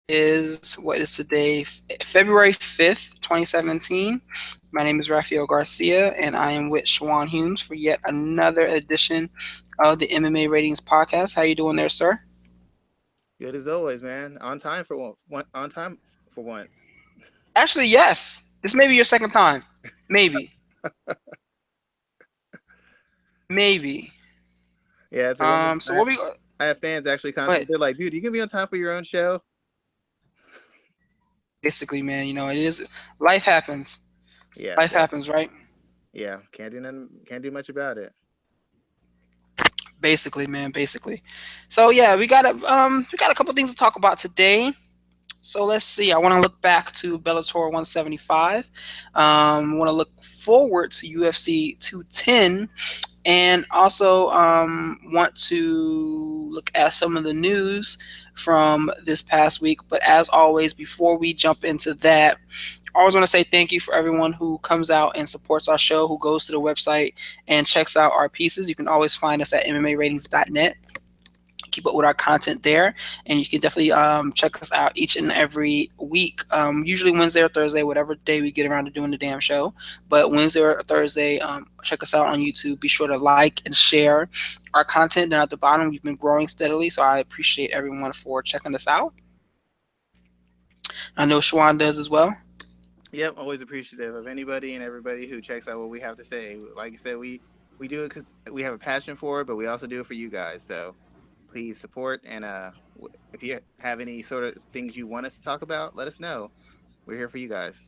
what is today? February 5th, 2017. My name is Raphael Garcia, and I am with Schwan Humes for yet another edition of the MMA Ratings Podcast. How you doing there, sir? Good as always, man. On time for on time for once. Actually, yes. This may be your second time. Maybe. Maybe. Yeah, it's a, So what we I have fans actually Go ahead. constantly. They're like, "Dude, you gonna be on time for your own show?" Basically, man, it is life happens. Yeah, Life happens, right? yeah. Can't do nothing. Can't do much about it. Basically, man, basically. So yeah, we got a couple things to talk about today. So let's see. I want to look back to Bellator 175. Want to look forward to UFC 210, and also want to look at some of the news from this past week. But as always, before we jump into that, I always want to say thank you for everyone who comes out and supports our show, who goes to the website and checks out our pieces. You can always find us at MMARatings.net. Keep up with our content there, and you can definitely check us out each and every week, usually Wednesday or Thursday, whatever day we get around to doing the damn show. But Wednesday or Thursday, check us out on YouTube. Be sure to like and share our content. Down at the bottom, we've been growing steadily, so I appreciate everyone for checking us out. I know Schwan does as well. Yep, always appreciative of anybody and everybody who checks out what we have to say. Like I said, we do it because we have a passion for it, but we also do it for you guys. So please support and if you have any sort of things you want us to talk about, let us know. We're here for you guys.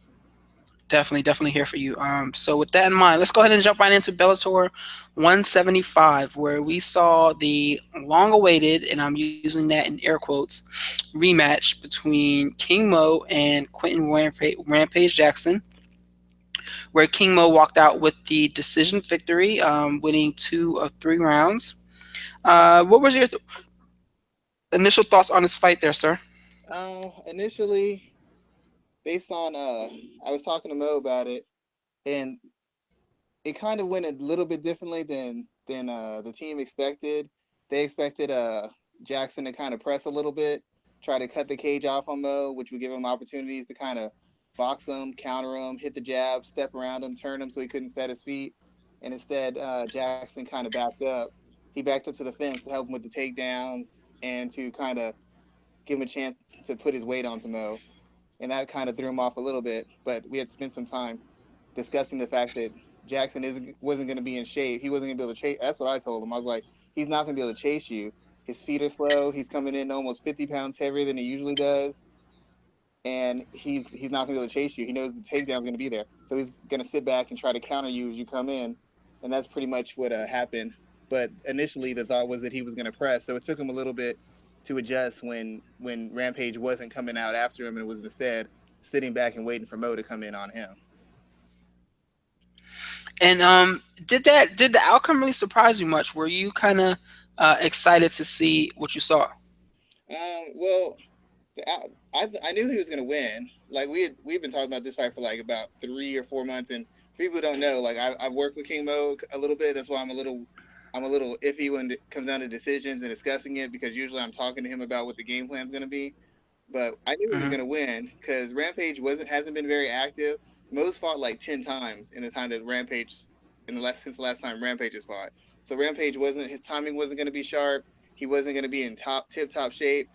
Definitely here for you. So with that in mind, let's go ahead and jump right into Bellator 175, where we saw the long-awaited, and I'm using that in air quotes, rematch between King Mo and Quentin Rampage Jackson, where King Mo walked out with the decision victory, winning 2 of 3 rounds. What was your initial thoughts on this fight there, sir? Initially, based on I was talking to Mo about it, and it kind of went a little bit differently than the team expected. They expected Jackson to kind of press a little bit, try to cut the cage off on Mo, which would give him opportunities to kind of box him, counter him, hit the jab, step around him, turn him so he couldn't set his feet. And instead, Jackson kind of backed up. He backed up to the fence to help him with the takedowns and to kind of give him a chance to put his weight onto Mo. And that kind of threw him off a little bit. But we had spent some time discussing the fact that Jackson wasn't going to be in shape. He wasn't going to be able to chase. That's what I told him. I was like, he's not going to be able to chase you. His feet are slow. He's coming in almost 50 pounds heavier than he usually does, and he's not going to be able to chase you. He knows the takedown's going to be there, so he's going to sit back and try to counter you as you come in, and that's pretty much what happened. But initially, the thought was that he was going to press, so it took him a little bit to adjust when Rampage wasn't coming out after him and was instead sitting back and waiting for Mo to come in on him. And did the outcome really surprise you much? Were you kind of excited to see what you saw? Well, I knew he was gonna win. Like we've been talking about this fight for like about 3 or 4 months, and people don't know. Like I've worked with King Mo a little bit. That's why I'm a little iffy when it comes down to decisions and discussing it, because usually I'm talking to him about what the game plan's gonna be. But I knew he was Hmm. gonna win because Rampage hasn't been very active. Mo's fought like 10 times in the time that Rampage since the last time Rampage has fought. So Rampage wasn't his timing wasn't gonna be sharp. He wasn't gonna be in tip top shape.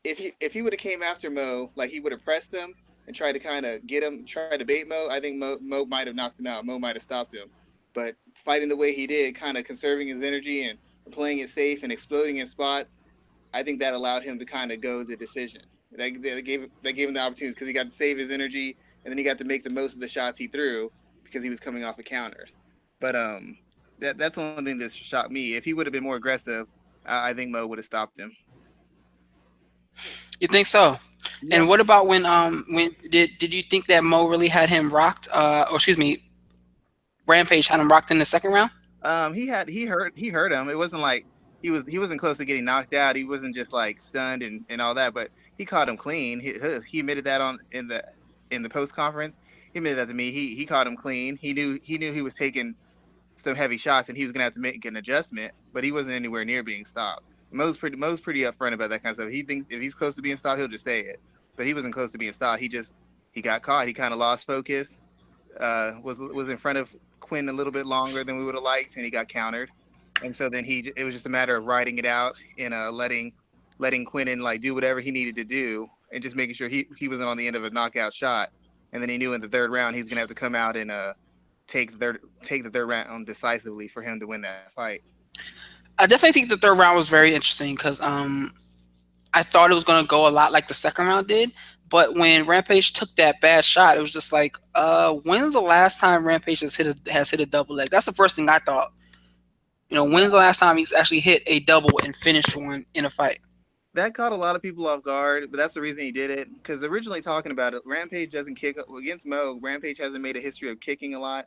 If he would have came after Mo, like he would have pressed him and tried to kind of get him, try to bait Mo, I think Mo might have knocked him out. Mo might have stopped him. But fighting the way he did, kind of conserving his energy and playing it safe and exploding in spots, I think that allowed him to kind of go the decision. They gave him the opportunities because he got to save his energy, and then he got to make the most of the shots he threw because he was coming off of counters. But that's the only thing that shocked me. If he would have been more aggressive, I think Mo would have stopped him. You think so? Yeah. And what about when did you think that Mo really had him rocked? Or excuse me, Rampage had him rocked in the second round? He hurt him. It wasn't like he wasn't close to getting knocked out. He wasn't just like stunned and all that, but he caught him clean. He admitted that on in the post conference. He admitted that to me. He caught him clean. He knew he was taking some heavy shots and he was gonna have to make an adjustment, but he wasn't anywhere near being stopped. Mo's pretty upfront about that kind of stuff. He thinks if he's close to being stopped, he'll just say it. But he wasn't close to being stopped. He got caught. He kind of lost focus. Was in front of Quinn a little bit longer than we would have liked, and he got countered. And so then it was just a matter of riding it out and letting Quinn like do whatever he needed to do, and just making sure he wasn't on the end of a knockout shot. And then he knew in the third round he was gonna have to come out and take the third round decisively for him to win that fight. I definitely think the third round was very interesting because I thought it was going to go a lot like the second round did. But when Rampage took that bad shot, it was just like, when's the last time Rampage has hit a double leg? That's the first thing I thought. When's the last time he's actually hit a double and finished one in a fight? That caught a lot of people off guard, but that's the reason he did it. Because originally talking about it, Rampage doesn't kick against Mo. Rampage hasn't made a history of kicking a lot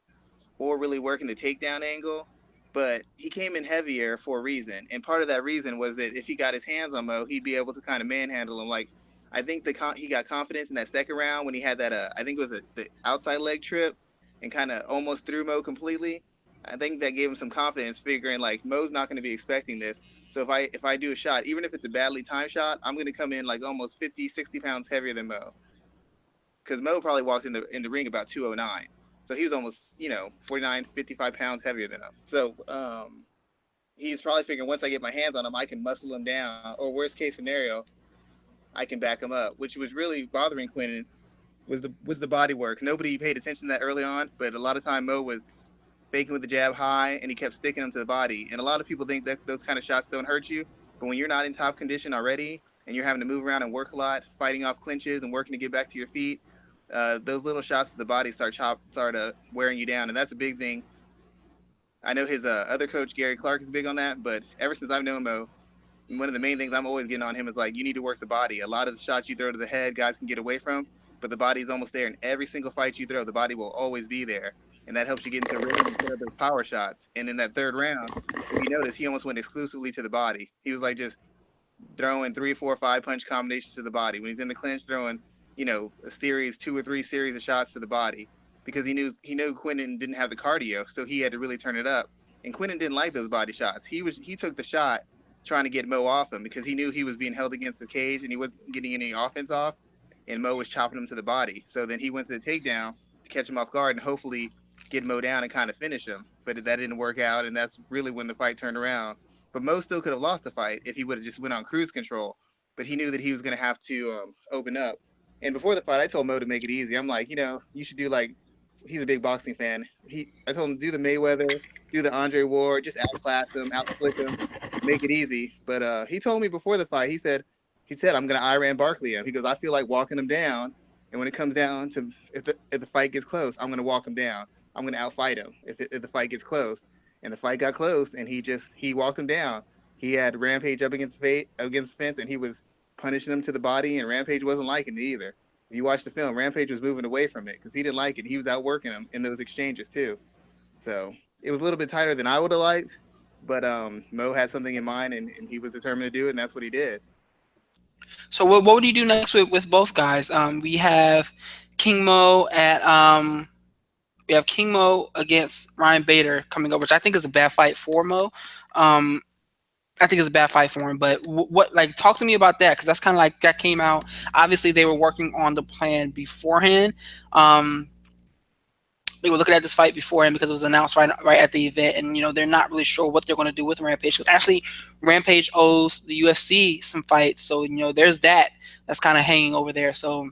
or really working the takedown angle. But he came in heavier for a reason, and part of that reason was that if he got his hands on Mo, he'd be able to kind of manhandle him. Like I think he got confidence in that second round when he had that I think it was the outside leg trip and kind of almost threw Mo completely. I think that gave him some confidence, figuring like Mo's not going to be expecting this. So if I do a shot, even if it's a badly timed shot, I'm going to come in like almost 50, 60 pounds heavier than Mo, because Mo probably walked in the ring about 209. So he was almost, 49, 55 pounds heavier than him. So he's probably figuring once I get my hands on him, I can muscle him down. Or worst case scenario, I can back him up, which was really bothering Quinn was the body work. Nobody paid attention to that early on, but a lot of time Mo was faking with the jab high, and he kept sticking them to the body. And a lot of people think that those kind of shots don't hurt you, but when you're not in top condition already, and you're having to move around and work a lot, fighting off clinches and working to get back to your feet, those little shots to the body start wearing you down, and that's a big thing. I know his other coach, Gary Clark, is big on that, but ever since I've known Mo, one of the main things I'm always getting on him is like, you need to work the body. A lot of the shots you throw to the head, guys can get away from, but the body's almost there. In every single fight you throw, the body will always be there, and that helps you get into rhythm instead of those power shots. And in that third round, if you notice, he almost went exclusively to the body. He was like just throwing 3, 4, 5 punch combinations to the body. When he's in the clinch, throwing a series, 2 or 3 series of shots to the body, because he knew Quinton didn't have the cardio, so he had to really turn it up. And Quinton didn't like those body shots. He took the shot trying to get Mo off him because he knew he was being held against the cage and he wasn't getting any offense off, and Mo was chopping him to the body. So then he went to the takedown to catch him off guard and hopefully get Mo down and kind of finish him. But that didn't work out, and that's really when the fight turned around. But Mo still could have lost the fight if he would have just went on cruise control. But he knew that he was going to have to open up. And before the fight, I told Mo to make it easy. I'm like, you should do like, he's a big boxing fan. I told him do the Mayweather, do the Andre Ward, just outclass him, outsplit him, make it easy. But he told me before the fight, he said I'm gonna Iran Barkley him. He goes, I feel like walking him down, and when it comes down to if the fight gets close, I'm gonna walk him down. I'm gonna outfight him if the fight gets close. And the fight got close, and he walked him down. He had Rampage up against the fence, and he was punishing him to the body, and Rampage wasn't liking it either. If you watch the film, Rampage was moving away from it because he didn't like it. He was outworking him in those exchanges too. So it was a little bit tighter than I would have liked, but Mo had something in mind, and he was determined to do it, and that's what he did. So what would you do next with both guys? We have King Mo against Ryan Bader coming up, which I think is a bad fight for Mo. I think it's a bad fight for him, but talk to me about that, because that's kind of like that came out. Obviously, they were working on the plan beforehand. They were looking at this fight beforehand because it was announced right at the event, and they're not really sure what they're going to do with Rampage, because actually Rampage owes the UFC some fights, so there's that's kind of hanging over there. So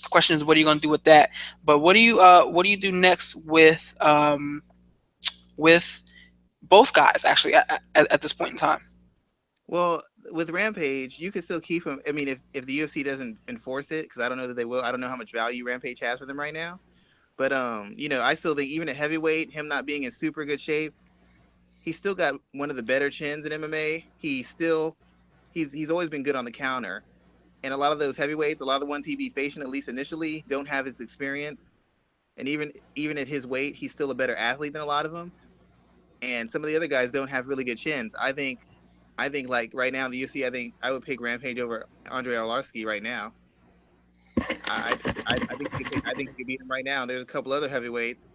the question is, what are you going to do with that? But what do you do next with both guys actually at this point in time? Well, with Rampage, you can still keep him. I mean, if the UFC doesn't enforce it, because I don't know that they will. I don't know how much value Rampage has for them right now. But I still think even at heavyweight, him not being in super good shape, he's still got one of the better chins in MMA. He's always been good on the counter. And a lot of those heavyweights, a lot of the ones he beat facing, at least initially, don't have his experience. And even at his weight, he's still a better athlete than a lot of them. And some of the other guys don't have really good chins. I think like right now in the UFC, I think I would pick Rampage over Andre Arlovski right now. I think he could beat him right now. There's a couple other heavyweights.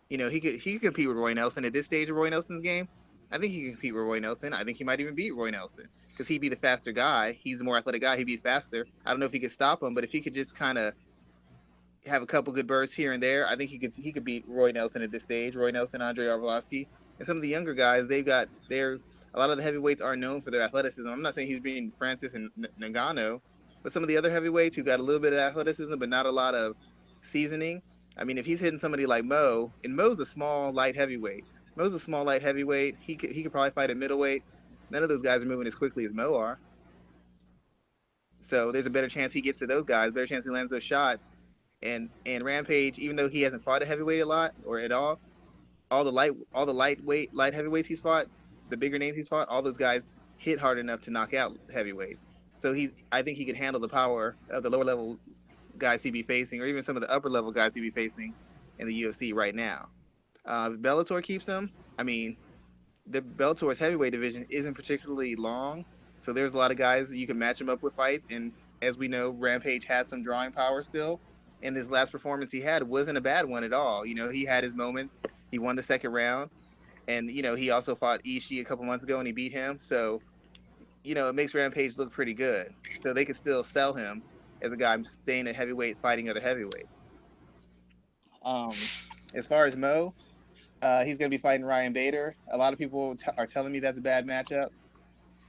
He could compete with Roy Nelson at this stage of Roy Nelson's game. I think he can compete with Roy Nelson. I think he might even beat Roy Nelson because he'd be the faster guy. He's the more athletic guy. He'd be faster. I don't know if he could stop him, but if he could just kind of have a couple good bursts here and there, I think he could beat Roy Nelson at this stage. Roy Nelson, Andre Arlovski, and some of the younger guys. They're a lot of the heavyweights are known for their athleticism. I'm not saying he's beating Francis and Ngannou, but some of the other heavyweights who got a little bit of athleticism but not a lot of seasoning. I mean, if he's hitting somebody like Mo, and Mo's a small light heavyweight. Mo's a small light heavyweight. He could probably fight at middleweight. None of those guys are moving as quickly as Mo are. So there's a better chance he gets to those guys, better chance he lands those shots. And Rampage, even though he hasn't fought a heavyweight a lot or at all the light heavyweights he's fought, the bigger names he's fought, all those guys hit hard enough to knock out heavyweights. So I think he could handle the power of the lower level guys he'd be facing, or even some of the upper level guys he'd be facing in the UFC right now. If Bellator keeps him, I mean, the Bellator's heavyweight division isn't particularly long, so there's a lot of guys that you can match him up with fights. And as we know, Rampage has some drawing power still. And this last performance he had wasn't a bad one at all. You know, he had his moments. He won the second round, and he also fought Ishii a couple months ago and he beat him. So it makes Rampage look pretty good. So they could still sell him as a guy staying at heavyweight, fighting other heavyweights. As far as Mo, he's going to be fighting Ryan Bader. A lot of people are telling me that's a bad matchup.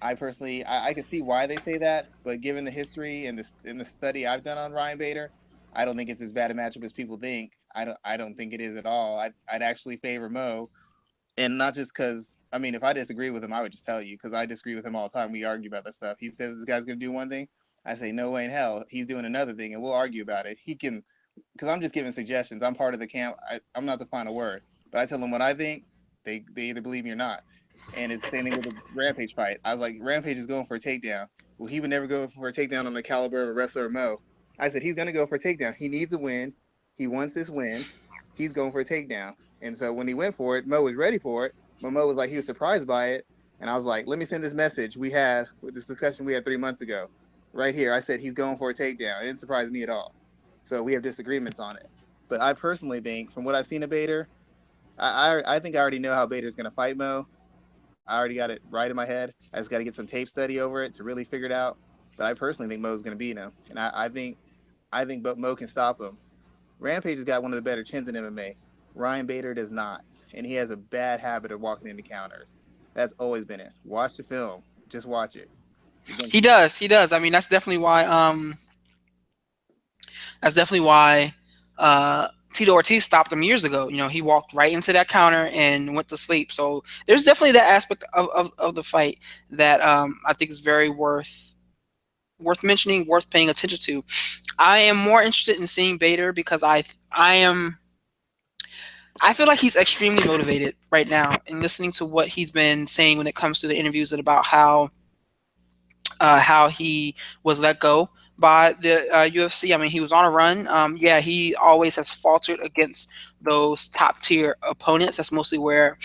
I personally, I can see why they say that, but given the history and the study I've done on Ryan Bader, I don't think it's as bad a matchup as people think. I don't think it is at all. I'd actually favor Mo, and not just because, I mean, if I disagree with him, I would just tell you, because I disagree with him all the time. We argue about that stuff. He says this guy's going to do one thing. I say, no way in hell. He's doing another thing, and we'll argue about it. He can, because I'm just giving suggestions. I'm part of the camp. I'm not the final word. But I tell them what I think. They either believe me or not. And it's the same thing with the Rampage fight. I was like, Rampage is going for a takedown. Well, he would never go for a takedown on the caliber of a wrestler Mo. I said, he's going to go for a takedown. He needs a win. He wants this win. He's going for a takedown. And so when he went for it, Mo was ready for it. But Mo was like, he was surprised by it. And I was like, let me send this message we had with this discussion we had 3 months ago. Right here, I said he's going for a takedown. It didn't surprise me at all. So we have disagreements on it. But I personally think, from what I've seen of Bader, I think I already know how Bader's going to fight Mo. I already got it right in my head. I just got to get some tape study over it to really figure it out. But I personally think Mo's going to beat him. And I think Mo can stop him. Rampage has got one of the better chins in MMA. Ryan Bader does not. And he has a bad habit of walking into counters. That's always been it. Watch the film. Just watch it. He does. I mean, that's definitely why Tito Ortiz stopped him years ago. He walked right into that counter and went to sleep. So there's definitely that aspect of the fight that I think is very worth mentioning, worth paying attention to. I am more interested in seeing Bader because I feel like he's extremely motivated right now, and listening to what he's been saying when it comes to the interviews and about how he was let go by the UFC. I mean, he was on a run. Yeah, he always has faltered against those top tier opponents. That's mostly where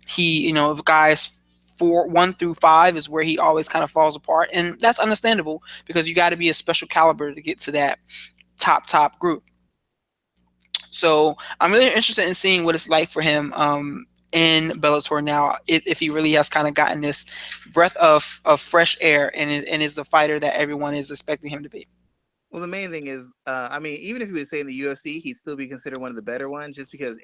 he, if guys 1 through 5 is where he always kind of falls apart, and that's understandable because you got to be a special caliber to get to that top group. So I'm really interested in seeing what it's like for him in Bellator now, if he really has kind of gotten this breath of fresh air and is the fighter that everyone is expecting him to be. Well, the main thing is, I mean, even if he would say in the UFC, he'd still be considered one of the better ones, just because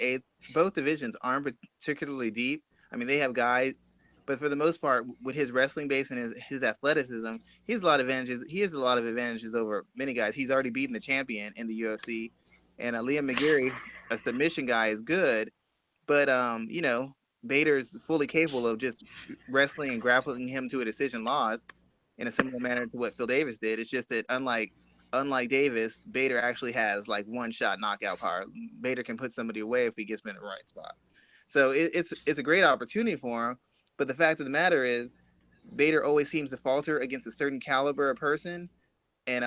both divisions aren't particularly deep. I mean, they have guys, but for the most part, with his wrestling base and his athleticism, he has a lot of advantages. He has a lot of advantages over many guys. He's already beaten the champion in the UFC, and Liam McGarry, a submission guy, is good, but Bader's fully capable of just wrestling and grappling him to a decision loss in a similar manner to what Phil Davis did. It's just that unlike Davis, Bader actually has like one shot knockout power. Bader can put somebody away if he gets him in the right spot. So it's a great opportunity for him. But the fact of the matter is, Bader always seems to falter against a certain caliber of person. And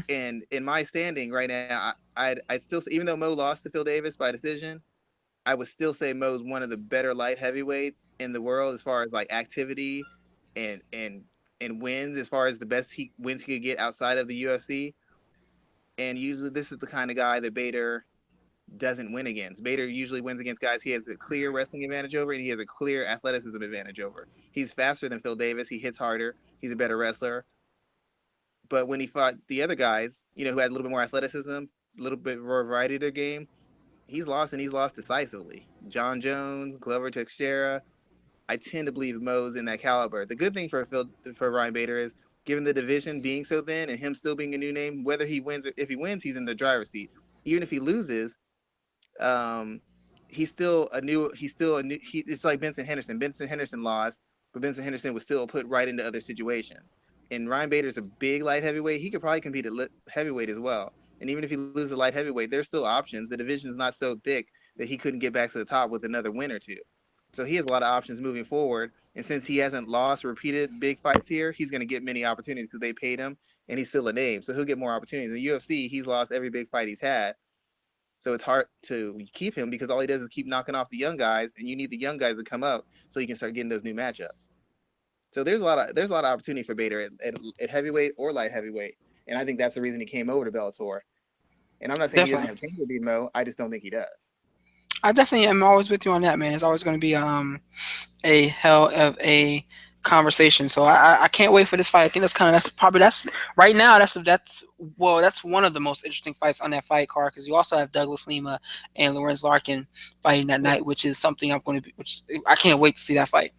and in my standing right now, I still, even though Mo lost to Phil Davis by decision, I would still say Mo's one of the better light heavyweights in the world as far as like activity and wins, as far as the best wins he could get outside of the UFC. And usually this is the kind of guy that Bader doesn't win against. Bader usually wins against guys he has a clear wrestling advantage over, and he has a clear athleticism advantage over. He's faster than Phil Davis. He hits harder. He's a better wrestler. But when he fought the other guys, who had a little bit more athleticism, a little bit more variety to their game, he's lost, and he's lost decisively. Jon Jones, Glover Teixeira. I tend to believe Mo's in that caliber. The good thing for Ryan Bader is, given the division being so thin and him still being a new name, whether he wins or if he wins, he's in the driver's seat. Even if he loses, um, it's like Benson Henderson. Benson Henderson lost, but Benson Henderson was still put right into other situations. And Ryan Bader's a big light heavyweight. He could probably compete at heavyweight as well. And even if he loses light heavyweight, there's still options. The division's not so thick that he couldn't get back to the top with another win or two. So he has a lot of options moving forward. And since he hasn't lost repeated big fights here, he's going to get many opportunities because they paid him, and he's still a name. So he'll get more opportunities. In the UFC, he's lost every big fight he's had. So it's hard to keep him because all he does is keep knocking off the young guys, and you need the young guys to come up so you can start getting those new matchups. So there's a lot of opportunity for Bader at heavyweight or light heavyweight, and I think that's the reason he came over to Bellator. And I'm not saying he doesn't have a chance to beat Mo. I just don't think he does. I definitely am always with you on that, man. It's always going to be a hell of a conversation. So I can't wait for this fight. I think that's right now that's one of the most interesting fights on that fight card, because you also have Douglas Lima and Lorenz Larkin fighting that night, which is something which I can't wait to see that fight.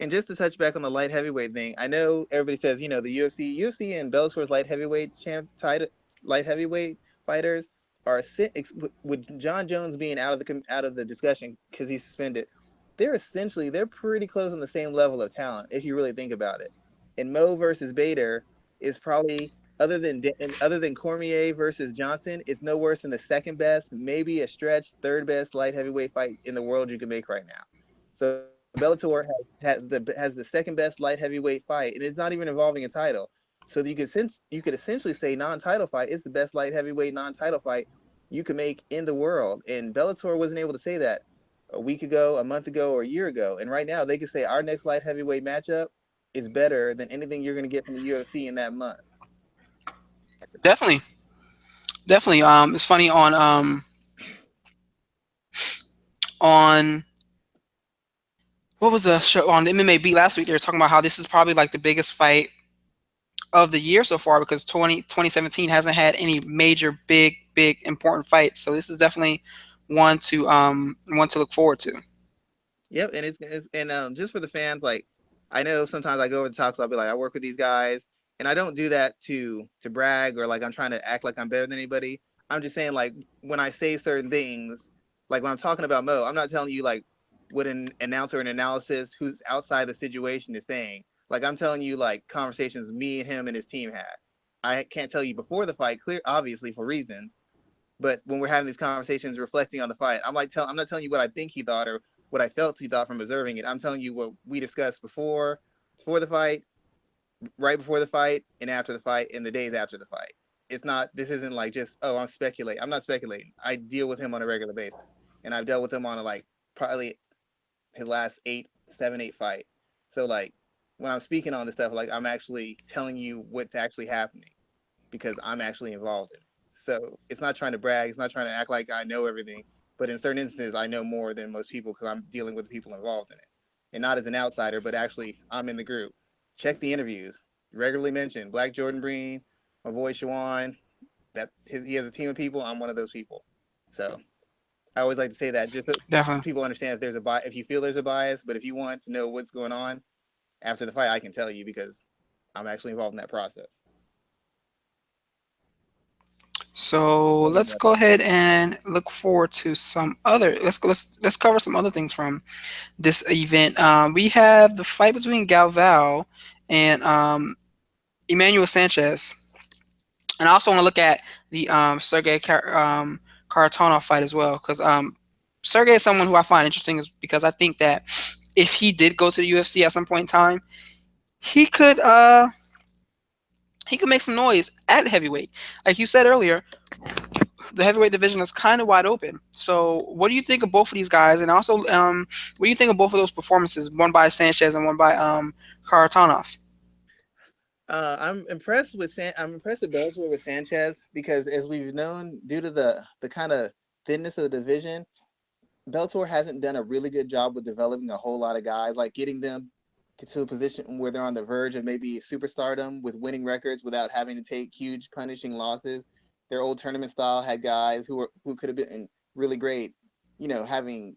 And just to touch back on the light heavyweight thing, I know everybody says, the UFC and Bellator's light heavyweight light heavyweight fighters are with Jon Jones being out of the discussion because he's suspended. They're pretty close on the same level of talent if you really think about it. And Mo versus Bader is probably, other than Cormier versus Johnson, it's no worse than the second best, maybe a stretch third best light heavyweight fight in the world you can make right now. So Bellator has the second best light heavyweight fight, and it's not even involving a title. So you could essentially say non-title fight. It's the best light heavyweight non-title fight you can make in the world. And Bellator wasn't able to say that a week ago, a month ago, or a year ago. And right now they can say our next light heavyweight matchup is better than anything you're going to get from the UFC in that month. Definitely. It's funny on what was the show on the MMA Beat last week? They were talking about how this is probably like the biggest fight of the year so far, because 2017 hasn't had any major big important fights. So this is definitely one to look forward to. Yep, and it's just for the fans, like, I know sometimes I go over the top, so I'll be like, I work with these guys, and I don't do that to brag or like I'm trying to act like I'm better than anybody. I'm just saying, like, when I say certain things, like when I'm talking about Mo, I'm not telling you like what an announcer and analysis who's outside the situation is saying. Like, I'm telling you like conversations me and him and his team had. I can't tell you before the fight, obviously for reasons, but when we're having these conversations reflecting on the fight, I'm not telling you what I think he thought or what I felt he thought from observing it. I'm telling you what we discussed before the fight, right before the fight, and after the fight, and the days after the fight. This isn't like just, oh, I'm speculating. I'm not speculating. I deal with him on a regular basis. And I've dealt with him on probably his last 7, 8 fights. So like when I'm speaking on this stuff, like I'm actually telling you what's actually happening because I'm actually involved in it. So it's not trying to brag. It's not trying to act like I know everything. But in certain instances, I know more than most people because I'm dealing with the people involved in it. And not as an outsider, but actually I'm in the group. Check the interviews. Regularly mentioned Black Jordan Breen, my boy Schwan. He has a team of people. I'm one of those people. So I always like to say that just so people understand if you feel there's a bias, but if you want to know what's going on after the fight, I can tell you because I'm actually involved in that process. So let's go ahead and look forward to some other. Let's cover some other things from this event. We have the fight between Galvão and Emanuel Sanchez, and I also want to look at the Sergei Kharitonov fight as well, because Sergei is someone who I find interesting, because I think that if he did go to the UFC at some point in time, he could make some noise at heavyweight. Like you said earlier, the heavyweight division is kind of wide open. So what do you think of both of these guys? And also, what do you think of both of those performances, one by Sanchez and one by Kharitonov? I'm impressed with Bellator with Sanchez because, as we've known, due to the kind of thinness of the division, Bellator hasn't done a really good job with developing a whole lot of guys, like getting them to a position where they're on the verge of maybe superstardom with winning records without having to take huge punishing losses. Their old tournament style had guys who could have been really great, having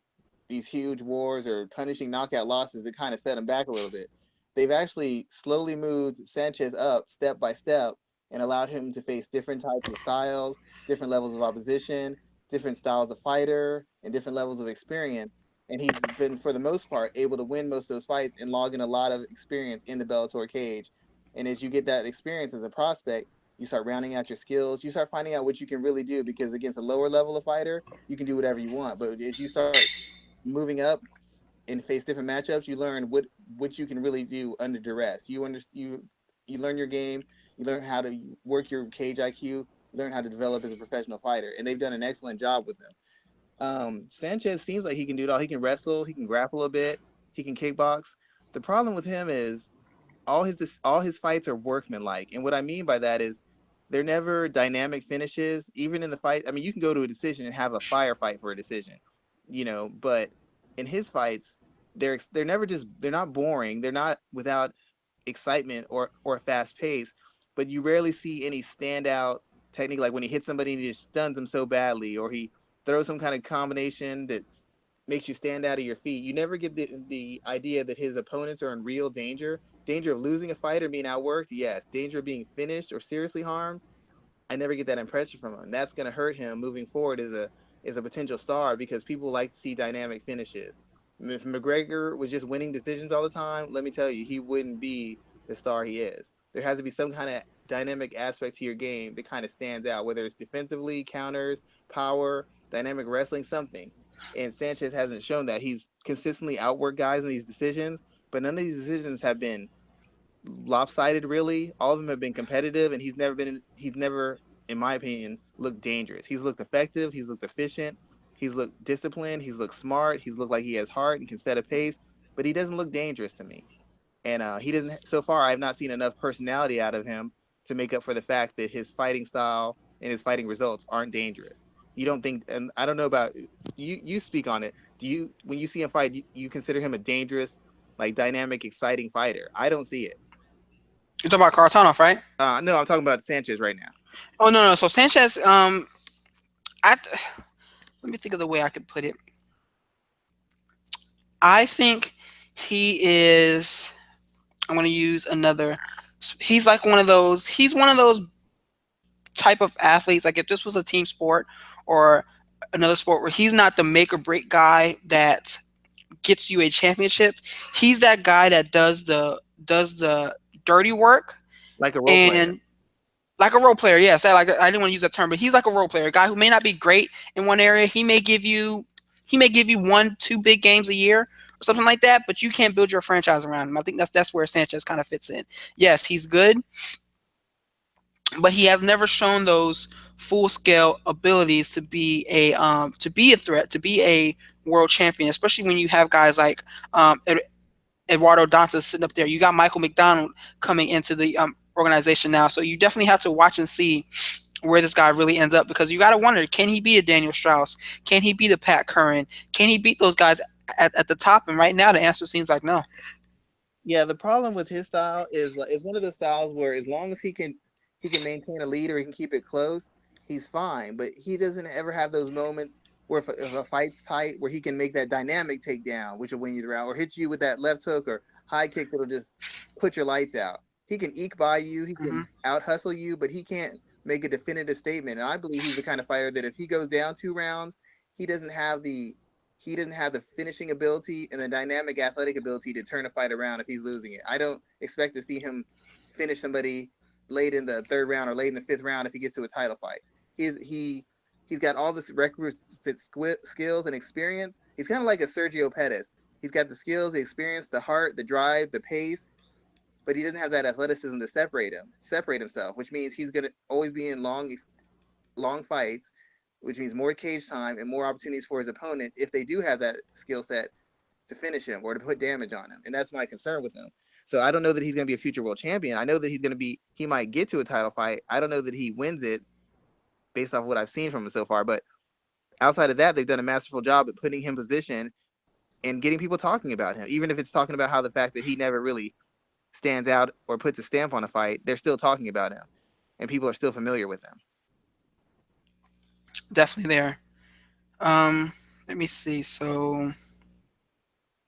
these huge wars or punishing knockout losses that kind of set them back a little bit. They've actually slowly moved Sanchez up step by step and allowed him to face different types of styles, different levels of opposition, different styles of fighter, and different levels of experience. And he's been, for the most part, able to win most of those fights and log in a lot of experience in the Bellator cage. And as you get that experience as a prospect, you start rounding out your skills. You start finding out what you can really do, because against a lower level of fighter, you can do whatever you want. But as you start moving up and face different matchups, you learn what you can really do under duress. You learn your game. You learn how to work your cage IQ. Learn how to develop as a professional fighter, and they've done an excellent job with them. Sanchez seems like he can do it all. He can wrestle, he can grapple a bit, he can kickbox. The problem with him is all his fights are workmanlike, and what I mean by that is they're never dynamic finishes. Even in the fight, I mean, you can go to a decision and have a firefight for a decision, but in his fights, they're never just they're not boring. They're not without excitement or a fast pace, but you rarely see any standout technique, like when he hits somebody and he just stuns them so badly, or he throws some kind of combination that makes you stand out of your feet. You never get the idea that his opponents are in real danger. Danger of losing a fight or being outworked, yes. Danger of being finished or seriously harmed, I never get that impression from him. That's going to hurt him moving forward as a potential star, because people like to see dynamic finishes. If McGregor was just winning decisions all the time, let me tell you, he wouldn't be the star he is. There has to be some kind of dynamic aspect to your game that kind of stands out, whether it's defensively, counters, power, dynamic wrestling, something. And Sanchez hasn't shown that. He's consistently outworked guys in these decisions, but none of these decisions have been lopsided, really. All of them have been competitive, and he's never, in my opinion, looked dangerous. He's looked effective, he's looked efficient, he's looked disciplined, he's looked smart, he's looked like he has heart and can set a pace, but he doesn't look dangerous to me. And he doesn't, so far I have not seen enough personality out of him to make up for the fact that his fighting style and his fighting results aren't dangerous. You don't think, and I don't know about you speak on it. Do you, when you see him fight, you consider him a dangerous, like dynamic, exciting fighter? I don't see it. You're talking about Kharitonov, right? No, I'm talking about Sanchez right now. Oh no, no. So Sanchez, I let me think of the way I could put it. I think he is. I'm going to use another. He's like one of those. He's one of those type of athletes. Like if this was a team sport or another sport where he's not the make or break guy that gets you a championship. He's that guy that does the dirty work Like a role player. and like a role player. Yes, I didn't want to use that term, but he's like a role player, a guy who may not be great in one area. He may give you 1-2 big games a year or something like that, but you can't build your franchise around him. I think that's where Sanchez kind of fits in. Yes, he's good, but he has never shown those full scale abilities to be a threat, to be a world champion, especially when you have guys like Eduardo Dantas sitting up there. You got Michael McDonald coming into the organization now, so you definitely have to watch and see where this guy really ends up, because you got to wonder, can he beat a Daniel Strauss? Can he beat a Pat Curran? Can he beat those guys at the top? And right now the answer seems like no. Yeah, the problem with his style is one of those styles where as long as he can maintain a lead or he can keep it close, he's fine. But he doesn't ever have those moments where if a fight's tight, where he can make that dynamic takedown, which will win you the round, or hit you with that left hook or high kick that'll just put your lights out. He can eke by you, he Hmm. can out hustle you, but he can't make a definitive statement. And I believe he's the kind of fighter that if he goes down 2 rounds, he doesn't have the he doesn't have the finishing ability and the dynamic athletic ability to turn a fight around if he's losing it. I don't expect to see him finish somebody late in the third round or late in the fifth round if he gets to a title fight. He's got all this requisite skills and experience. He's kind of like a Sergio Pettis. He's got the skills, the experience, the heart, the drive, the pace, but he doesn't have that athleticism to separate himself, which means he's gonna always be in long fights, which means more cage time and more opportunities for his opponent if they do have that skill set to finish him or to put damage on him. And that's my concern with him. So I don't know that he's going to be a future world champion. I know that he might get to a title fight. I don't know that he wins it based off what I've seen from him so far. But outside of that, they've done a masterful job at putting him in position and getting people talking about him. Even if it's talking about how the fact that he never really stands out or puts a stamp on a fight, they're still talking about him, and people are still familiar with him. Definitely there. Let me see. So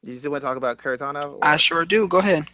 You still want to talk about Kharitonov I or sure do. Go ahead.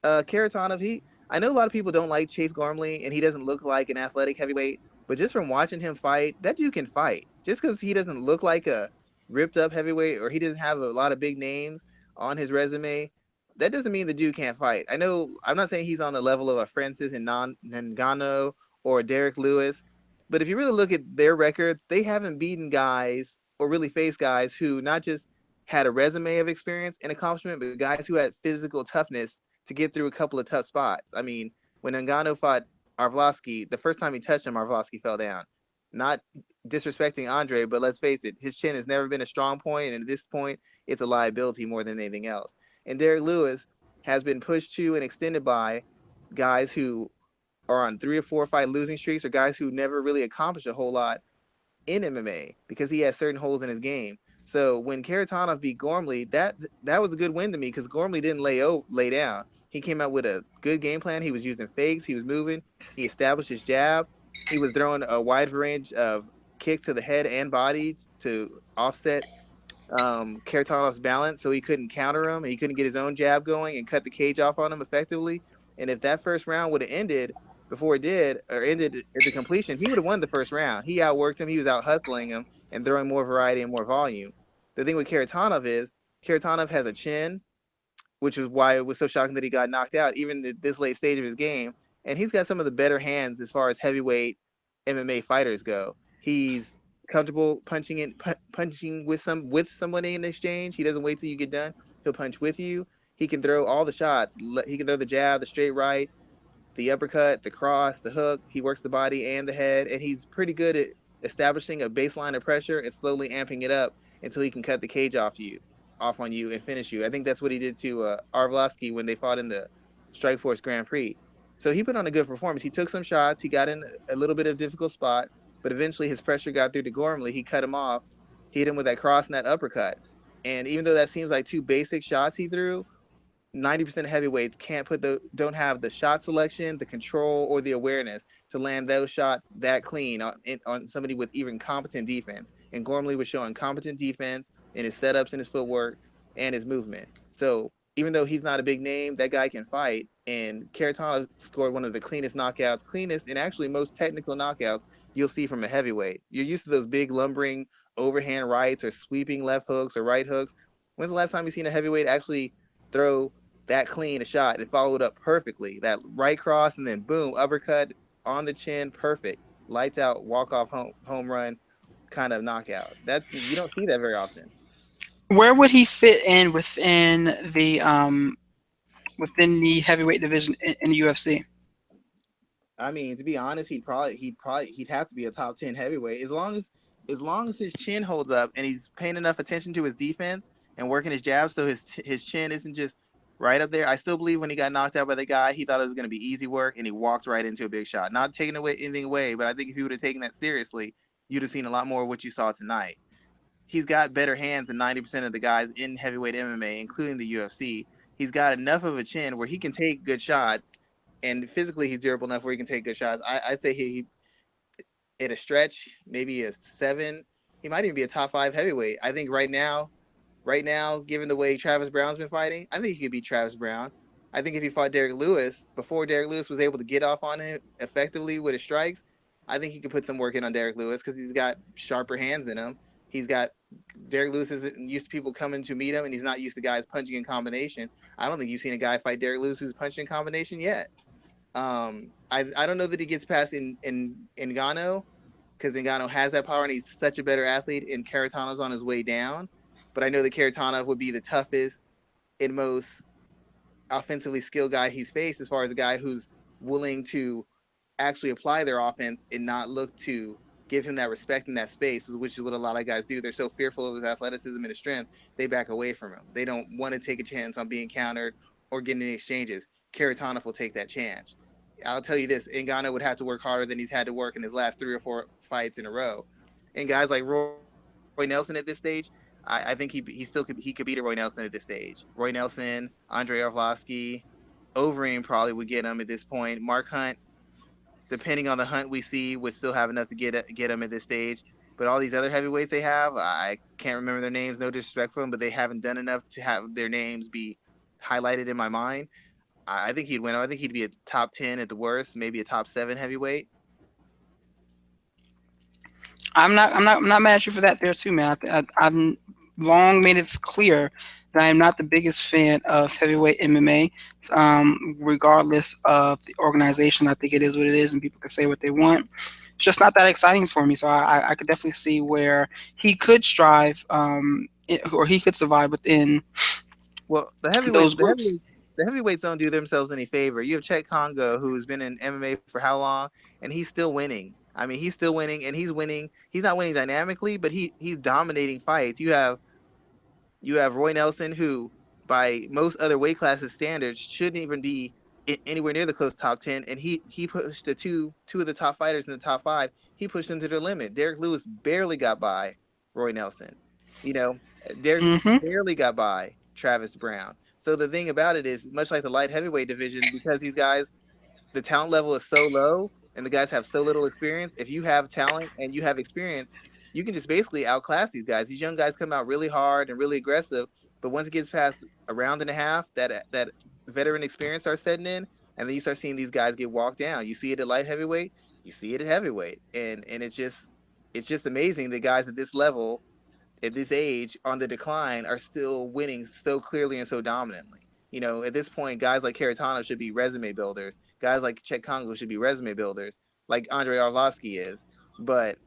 Kharitonov? I know a lot of people don't like Chase Gormley, and he doesn't look like an athletic heavyweight. But just from watching him fight, that dude can fight. Just because he doesn't look like a ripped up heavyweight or he doesn't have a lot of big names on his resume, that doesn't mean the dude can't fight. I know I'm not saying he's on the level of a Francis and Ngannou or Derek Lewis, but if you really look at their records, they haven't beaten guys or really faced guys who not just had a resume of experience and accomplishment, but guys who had physical toughness to get through a couple of tough spots. I mean, when Ngannou fought Arlovsky, the first time he touched him, Arlovsky fell down. Not disrespecting Andre, but let's face it, his chin has never been a strong point, and at this point, it's a liability more than anything else. And Derek Lewis has been pushed to and extended by guys who are on 3 or 4 fight losing streaks or guys who never really accomplished a whole lot in MMA because he has certain holes in his game. So when Kharitonov beat Gormley, that was a good win to me because Gormley didn't lay down. He came out with a good game plan. He was using fakes. He was moving. He established his jab. He was throwing a wide range of kicks to the head and body to offset Kharitonov's balance, so he couldn't counter him. He couldn't get his own jab going and cut the cage off on him effectively. And if that first round would have ended before it did, or ended at the completion, he would have won the first round. He outworked him. He was out hustling him and throwing more variety and more volume. The thing with Kharitonov is Kharitonov has a chin, which is why it was so shocking that he got knocked out, even at this late stage of his game. And he's got some of the better hands as far as heavyweight MMA fighters go. He's comfortable punching with somebody in exchange. He doesn't wait till you get done. He'll punch with you. He can throw all the shots. He can throw the jab, the straight right, the uppercut, the cross, the hook. He works the body and the head, and he's pretty good at establishing a baseline of pressure and slowly amping it up until he can cut the cage off on you and finish you. I think that's what he did to Arlovsky when they fought in the Strikeforce Grand Prix. So he put on a good performance. He took some shots. He got in a little bit of difficult spot, but eventually his pressure got through to Gormley. He cut him off. He hit him with that cross and that uppercut. And even though that seems like two basic shots he threw, 90% of heavyweights don't have the shot selection, the control, or the awareness to land those shots that clean on somebody with even competent defense. And Gormley was showing competent defense in his setups and his footwork and his movement. So even though he's not a big name, that guy can fight. And Kharitonov scored one of the cleanest and actually most technical knockouts you'll see from a heavyweight. You're used to those big lumbering overhand rights or sweeping left hooks or right hooks. When's the last time you've seen a heavyweight actually throw that clean a shot and follow it up perfectly? That right cross and then boom, uppercut on the chin, perfect. Lights out, walk off home run kind of knockout. You don't see that very often. Where would he fit in within the heavyweight division in the UFC? I mean, to be honest, he'd have to be a top 10 heavyweight as long as his chin holds up and he's paying enough attention to his defense and working his jab so his chin isn't just right up there. I still believe when he got knocked out by the guy, he thought it was going to be easy work and he walked right into a big shot. Not taking anything away, but I think if he would have taken that seriously, you'd have seen a lot more of what you saw tonight. He's got better hands than 90% of the guys in heavyweight MMA, including the UFC. He's got enough of a chin where he can take good shots, and physically he's durable enough where he can take good shots. I'd say he at a stretch, maybe a 7. He might even be a top 5 heavyweight. I think right now, given the way Travis Brown's been fighting, I think he could beat Travis Brown. I think if he fought Derek Lewis before Derek Lewis was able to get off on him effectively with his strikes, I think he could put some work in on Derek Lewis because he's got sharper hands in him. Derek Lewis isn't used to people coming to meet him, and he's not used to guys punching in combination. I don't think you've seen a guy fight Derek Lewis who's punching in combination yet. I don't know that he gets past in Ngannou because Ngannou has that power and he's such a better athlete, and Kharitonov's on his way down. But I know that Kharitonov would be the toughest and most offensively skilled guy he's faced as far as a guy who's willing to actually apply their offense and not look to give him that respect in that space, which is what a lot of guys do. They're so fearful of his athleticism and his strength, they back away from him. They don't want to take a chance on being countered or getting any exchanges. Kharitonov will take that chance. I'll tell you this, Ngannou would have to work harder than he's had to work in his last 3 or 4 fights in a row. and guys like Roy Nelson at this stage, I think he could beat a Roy Nelson at this stage. Roy Nelson, Andre Arlovsky, Overeem probably would get him at this point. Mark Hunt, depending on the Hunt we see, would still have enough to get him at this stage. But all these other heavyweights they have, I can't remember their names. No disrespect for them, but they haven't done enough to have their names be highlighted in my mind. I think he'd win. I think he'd be a top 10 at the worst, maybe a top 7 heavyweight. I'm not mad at you for that there too, man. I've long made it clear that I am not the biggest fan of heavyweight MMA, regardless of the organization. I think it is what it is, and people can say what they want. It's just not that exciting for me. So I could definitely see where he could strive, or he could survive within Well, those groups. the heavyweights don't do themselves any favor. You have Chet Congo, who's been in MMA for how long, and he's still winning. I mean, he's still winning, and he's winning. He's not winning dynamically, but he's dominating fights. You have Roy Nelson, who by most other weight classes standards shouldn't even be anywhere near the close top 10, and he pushed the two of the top fighters in the top 5. He pushed them to their limit. Derek Lewis barely got by Roy Nelson. You know, Derek Hmm. barely got by Travis Brown. So the thing about it is, much like the light heavyweight division, because these guys, the talent level is so low and the guys have so little experience. If you have talent and you have experience, you can just basically outclass these guys. These young guys come out really hard and really aggressive, but once it gets past a round and a half, that veteran experience starts setting in, and then you start seeing these guys get walked down. You see it at light heavyweight, you see it at heavyweight, and it's just amazing that guys at this level, at this age, on the decline, are still winning so clearly and so dominantly. At this point, guys like Kharitonov should be resume builders. Guys like Chet Congo should be resume builders, like Andre Arlovsky is. But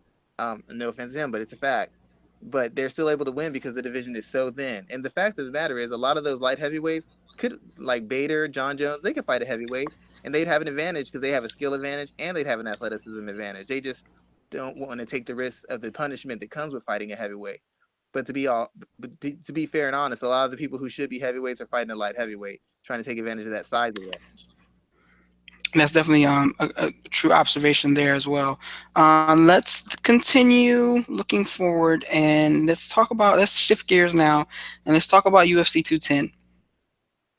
no offense to him, but it's a fact. But they're still able to win because the division is so thin. And the fact of the matter is, a lot of those light heavyweights could, like Vader, Jon Jones, they could fight a heavyweight, and they'd have an advantage because they have a skill advantage and they'd have an athleticism advantage. They just don't want to take the risk of the punishment that comes with fighting a heavyweight. But to be fair and honest, a lot of the people who should be heavyweights are fighting a light heavyweight, trying to take advantage of that size advantage. And that's definitely a true observation there as well. Let's continue looking forward, and let's shift gears now, and let's talk about UFC 210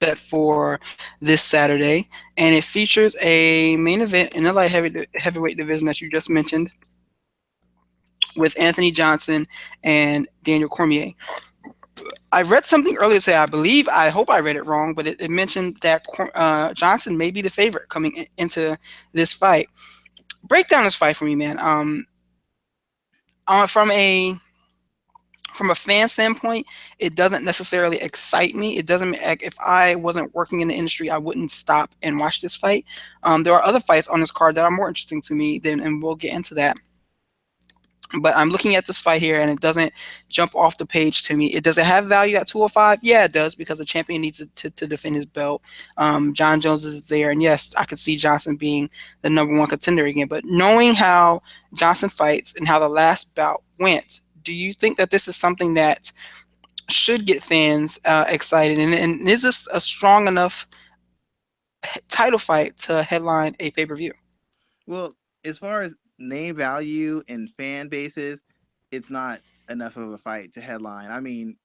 set for this Saturday, and it features a main event in the heavyweight division that you just mentioned, with Anthony Johnson and Daniel Cormier. I read something earlier today. I hope I read it wrong, but it mentioned that Johnson may be the favorite coming into this fight. Break down this fight for me, man. From a fan standpoint, it doesn't necessarily excite me. It doesn't. If I wasn't working in the industry, I wouldn't stop and watch this fight. There are other fights on this card that are more interesting to me, and we'll get into that. But I'm looking at this fight here, and it doesn't jump off the page to me. Does it have value at 205? Yeah, it does, because the champion needs to defend his belt. Jon Jones is there, and yes, I could see Johnson being the number one contender again. But knowing how Johnson fights and how the last bout went, do you think that this is something that should get fans excited? And is this a strong enough title fight to headline a pay-per-view? Well, as far as name value and fan bases, it's not enough of a fight to headline. I mean,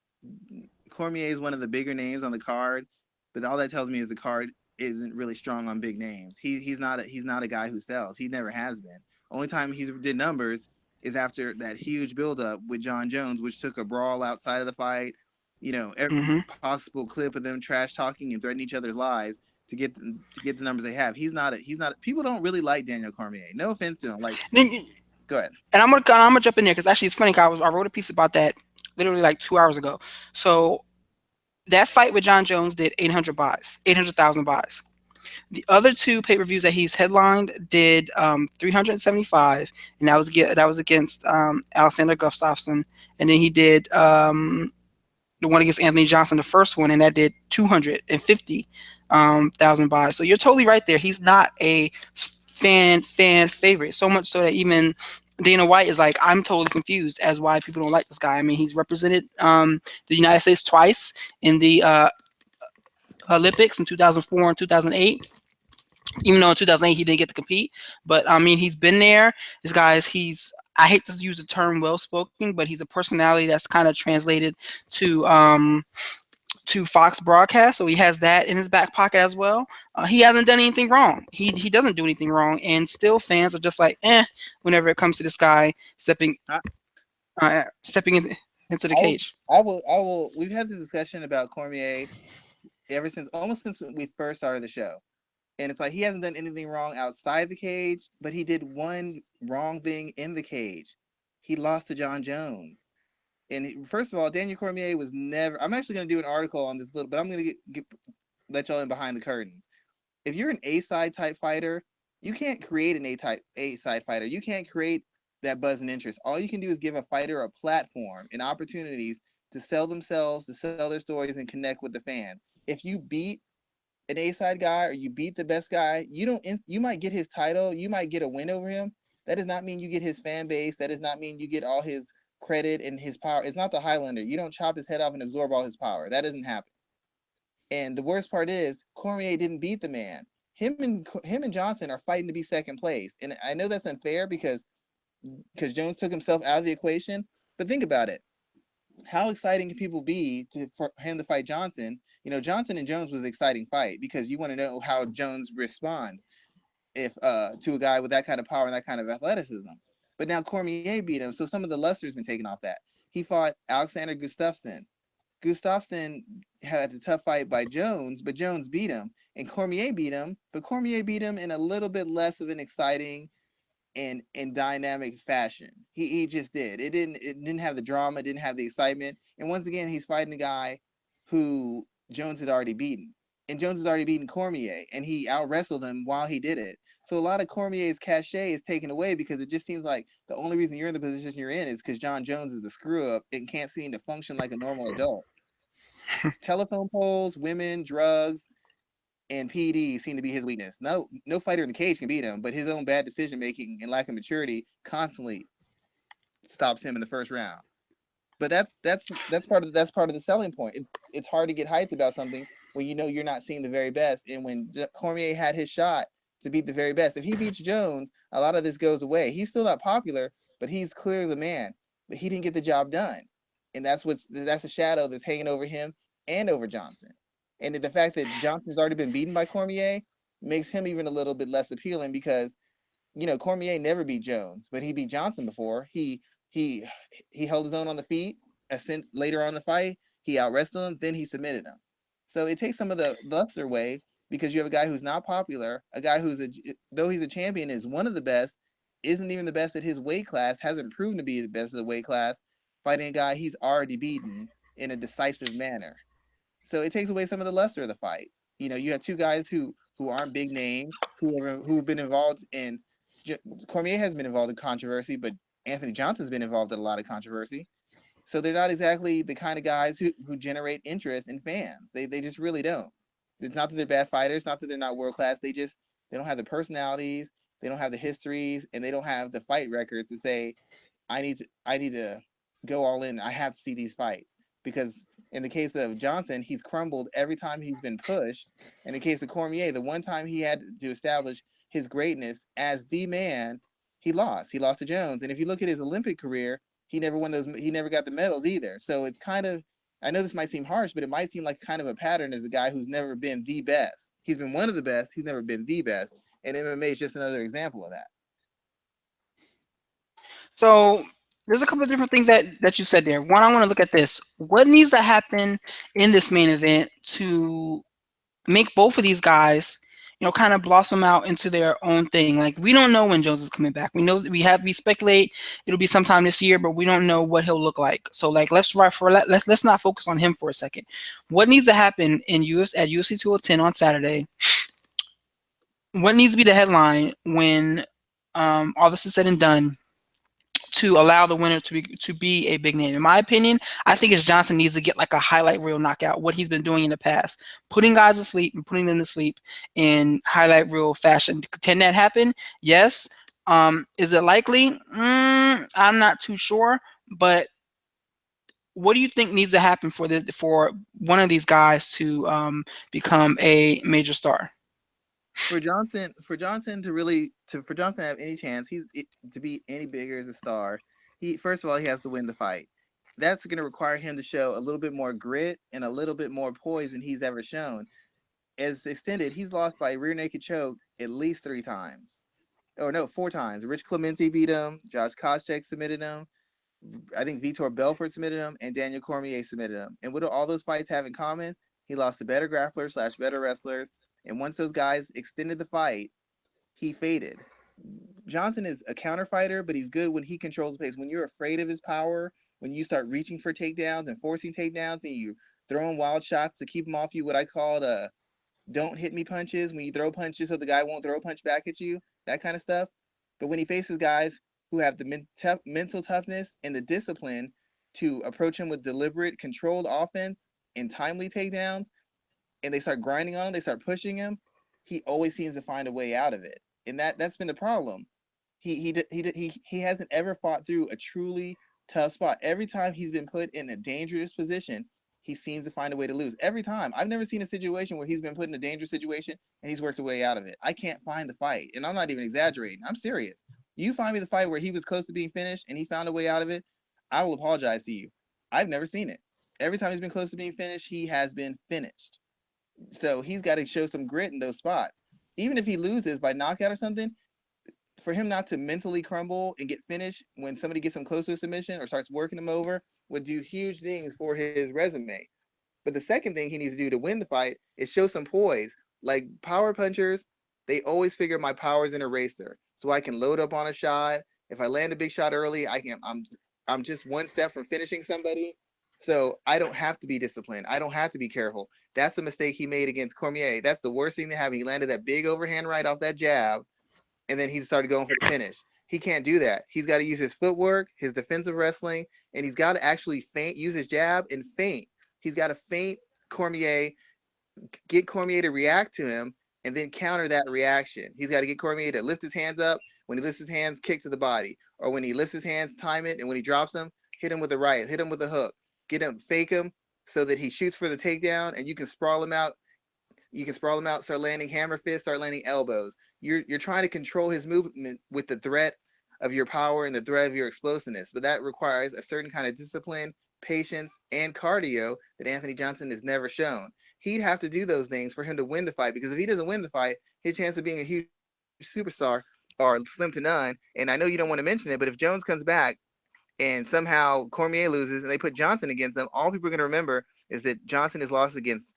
Cormier is one of the bigger names on the card, but all that tells me is the card isn't really strong on big names. He's not a guy who sells. He never has been. Only time he's did numbers is after that huge buildup with Jon Jones, which took a brawl outside of the fight. Every possible clip of them trash talking and threatening each other's lives to get the numbers they have. He's not. People don't really like Daniel Cormier. No offense to him. Like, go ahead. And I'm gonna jump in there because actually it's funny. I wrote a piece about that literally like 2 hours ago. So that fight with Jon Jones did 800,000 buys. The other two pay-per-views that he's headlined did 375, and that was against Alexander Gustafsson, and then he did the one against Anthony Johnson, the first one, and that did 250,000 buys. So you're totally right there. He's not a fan favorite, so much so that even Dana White is like, I'm totally confused as why people don't like this guy. I mean, he's represented the United States twice in the Olympics in 2004 and 2008. Even though in 2008 he didn't get to compete, but I mean, he's been there. This guy's I hate to use the term well spoken, but he's a personality that's kind of translated to Fox broadcast, so he has that in his back pocket as well. He hasn't done anything wrong. He doesn't do anything wrong, and still fans are just like, whenever it comes to this guy I, stepping into the I will, cage. I will. We've had this discussion about Cormier ever since, almost since we first started the show. And it's like he hasn't done anything wrong outside the cage, but he did one wrong thing in the cage. He lost to Jon Jones. And first of all, Daniel Cormier was never. I'm actually going to do an article on this little, but I'm going to let y'all in behind the curtains. If you're an A side type fighter, you can't create an A side fighter. You can't create that buzz and interest. All you can do is give a fighter a platform and opportunities to sell themselves, to sell their stories, and connect with the fans. If you beat an A side guy or you beat the best guy, you might get his title, you might get a win over him. That does not mean you get his fan base. That does not mean you get all his credit and his power. It's not the Highlander. You don't chop his head off and absorb all his power. That doesn't happen. And the worst part is Cormier didn't beat the man. Him and Johnson are fighting to be second place. And I know that's unfair because Jones took himself out of the equation. But think about it. How exciting can people be for him to fight Johnson? You know, Johnson and Jones was an exciting fight because you want to know how Jones responds if to a guy with that kind of power and that kind of athleticism. But now Cormier beat him, so some of the luster's been taken off that. He fought Alexander Gustafsson. Gustafsson had a tough fight by Jones, but Jones beat him, and Cormier beat him, but Cormier beat him in a little bit less of an exciting and dynamic fashion. He just did. It didn't have the drama, it didn't have the excitement. And once again, he's fighting a guy who Jones had already beaten. And Jones has already beaten Cormier, and he out wrestled him while he did it. So a lot of Cormier's cachet is taken away because it just seems like the only reason you're in the position you're in is because Jon Jones is the screw up and can't seem to function like a normal adult. Telephone poles, women, drugs, and PEDs seem to be his weakness. No fighter in the cage can beat him, but his own bad decision making and lack of maturity constantly stops him in the first round. But that's part of the selling point. It's hard to get hyped about something when you know you're not seeing the very best. And when Cormier had his shot to beat the very best, if he beats Jones, a lot of this goes away. He's still not popular, but he's clearly the man. But he didn't get the job done, and that's a shadow that's hanging over him and over Johnson. And the fact that Johnson's already been beaten by Cormier makes him even a little bit less appealing because, you know, Cormier never beat Jones, but he beat Johnson before. He held his own on the feet. Later on in the fight, he out wrestled him, then he submitted him. So it takes some of the luster away because you have a guy who's not popular, a guy though he's a champion, is one of the best, isn't even the best at his weight class, hasn't proven to be the best at the weight class, fighting a guy he's already beaten in a decisive manner. So it takes away some of the luster of the fight. You know, you have two guys who aren't big names, who've been involved in. Cormier has been involved in controversy, but Anthony Johnson's been involved in a lot of controversy. So they're not exactly the kind of guys who generate interest in fans. They just really don't. It's not that they're bad fighters, not that they're not world class. They don't have the personalities, they don't have the histories, and they don't have the fight records to say, I need to go all in. I have to see these fights. Because in the case of Johnson, he's crumbled every time he's been pushed. In the case of Cormier, the one time he had to establish his greatness as the man, he lost. He lost to Jones. And if you look at his Olympic career, he never got the medals either. So it's kind of, I know this might seem harsh, but it might seem like kind of a pattern as a guy who's never been the best. He's been one of the best. He's never been the best. And MMA is just another example of that. So there's a couple of different things that you said there. One, I want to look at this. What needs to happen in this main event to make both of these guys, kind of blossom out into their own thing? Like, we don't know when Jones is coming back. We speculate it'll be sometime this year, but we don't know what he'll look like. So, like, let's not focus on him for a second. What needs to happen at UFC 210 on Saturday? What needs to be the headline when all this is said and done to allow the winner to be a big name? In my opinion, I think it's Johnson needs to get like a highlight reel knockout, what he's been doing in the past, putting guys to sleep and putting them to sleep in highlight reel fashion. Can that happen? Yes. Is it likely? I'm not too sure, but what do you think needs to happen for one of these guys to become a major star? For Johnson to have any chance, to be any bigger as a star, he first of all he has to win the fight. That's going to require him to show a little bit more grit and a little bit more poise than he's ever shown. As extended, he's lost by rear naked choke at least 3 times. Oh no, 4 times. Rich Clemente beat him. Josh Koscheck submitted him. I think Vitor Belfort submitted him, and Daniel Cormier submitted him. And what do all those fights have in common? He lost to better grapplers / better wrestlers. And once those guys extended the fight, he faded. Johnson is a counter fighter, but he's good when he controls the pace. When you're afraid of his power, when you start reaching for takedowns and forcing takedowns, and you throwing wild shots to keep him off you, what I call the don't hit me punches, when you throw punches so the guy won't throw a punch back at you, that kind of stuff. But when he faces guys who have the mental toughness and the discipline to approach him with deliberate, controlled offense and timely takedowns, and they start grinding on him, they start pushing him, he always seems to find a way out of it. And that's been the problem. He hasn't ever fought through a truly tough spot. Every time he's been put in a dangerous position, he seems to find a way to lose. Every time. I've never seen a situation where he's been put in a dangerous situation and he's worked a way out of it. I can't find the fight. And I'm not even exaggerating. I'm serious. You find me the fight where he was close to being finished and he found a way out of it, I will apologize to you. I've never seen it. Every time he's been close to being finished, he has been finished. So he's got to show some grit in those spots. Even if he loses by knockout or something, for him not to mentally crumble and get finished when somebody gets him close to a submission or starts working him over would do huge things for his resume. But the second thing he needs to do to win the fight is show some poise. Like power punchers, they always figure my power is an eraser, so I can load up on a shot. If I land a big shot early, I'm just one step from finishing somebody. So I don't have to be disciplined. I don't have to be careful. That's the mistake he made against Cormier. That's the worst thing that happened. He landed that big overhand right off that jab, and then he started going for the finish. He can't do that. He's got to use his footwork, his defensive wrestling, and he's got to actually use his jab and feint. He's got to feint Cormier, get Cormier to react to him, and then counter that reaction. He's got to get Cormier to lift his hands up. When he lifts his hands, kick to the body. Or when he lifts his hands, time it, and when he drops them, hit him with the right, hit him with the hook. Get him, fake him, so that he shoots for the takedown, and you can sprawl him out. You can sprawl him out, start landing hammer fists, start landing elbows. You're trying to control his movement with the threat of your power and the threat of your explosiveness, but that requires a certain kind of discipline, patience, and cardio that Anthony Johnson has never shown. He'd have to do those things for him to win the fight, because if he doesn't win the fight, his chance of being a huge superstar are slim to none. And I know you don't want to mention it, but if Jones comes back and somehow Cormier loses and they put Johnson against them, all people are going to remember is that Johnson has lost against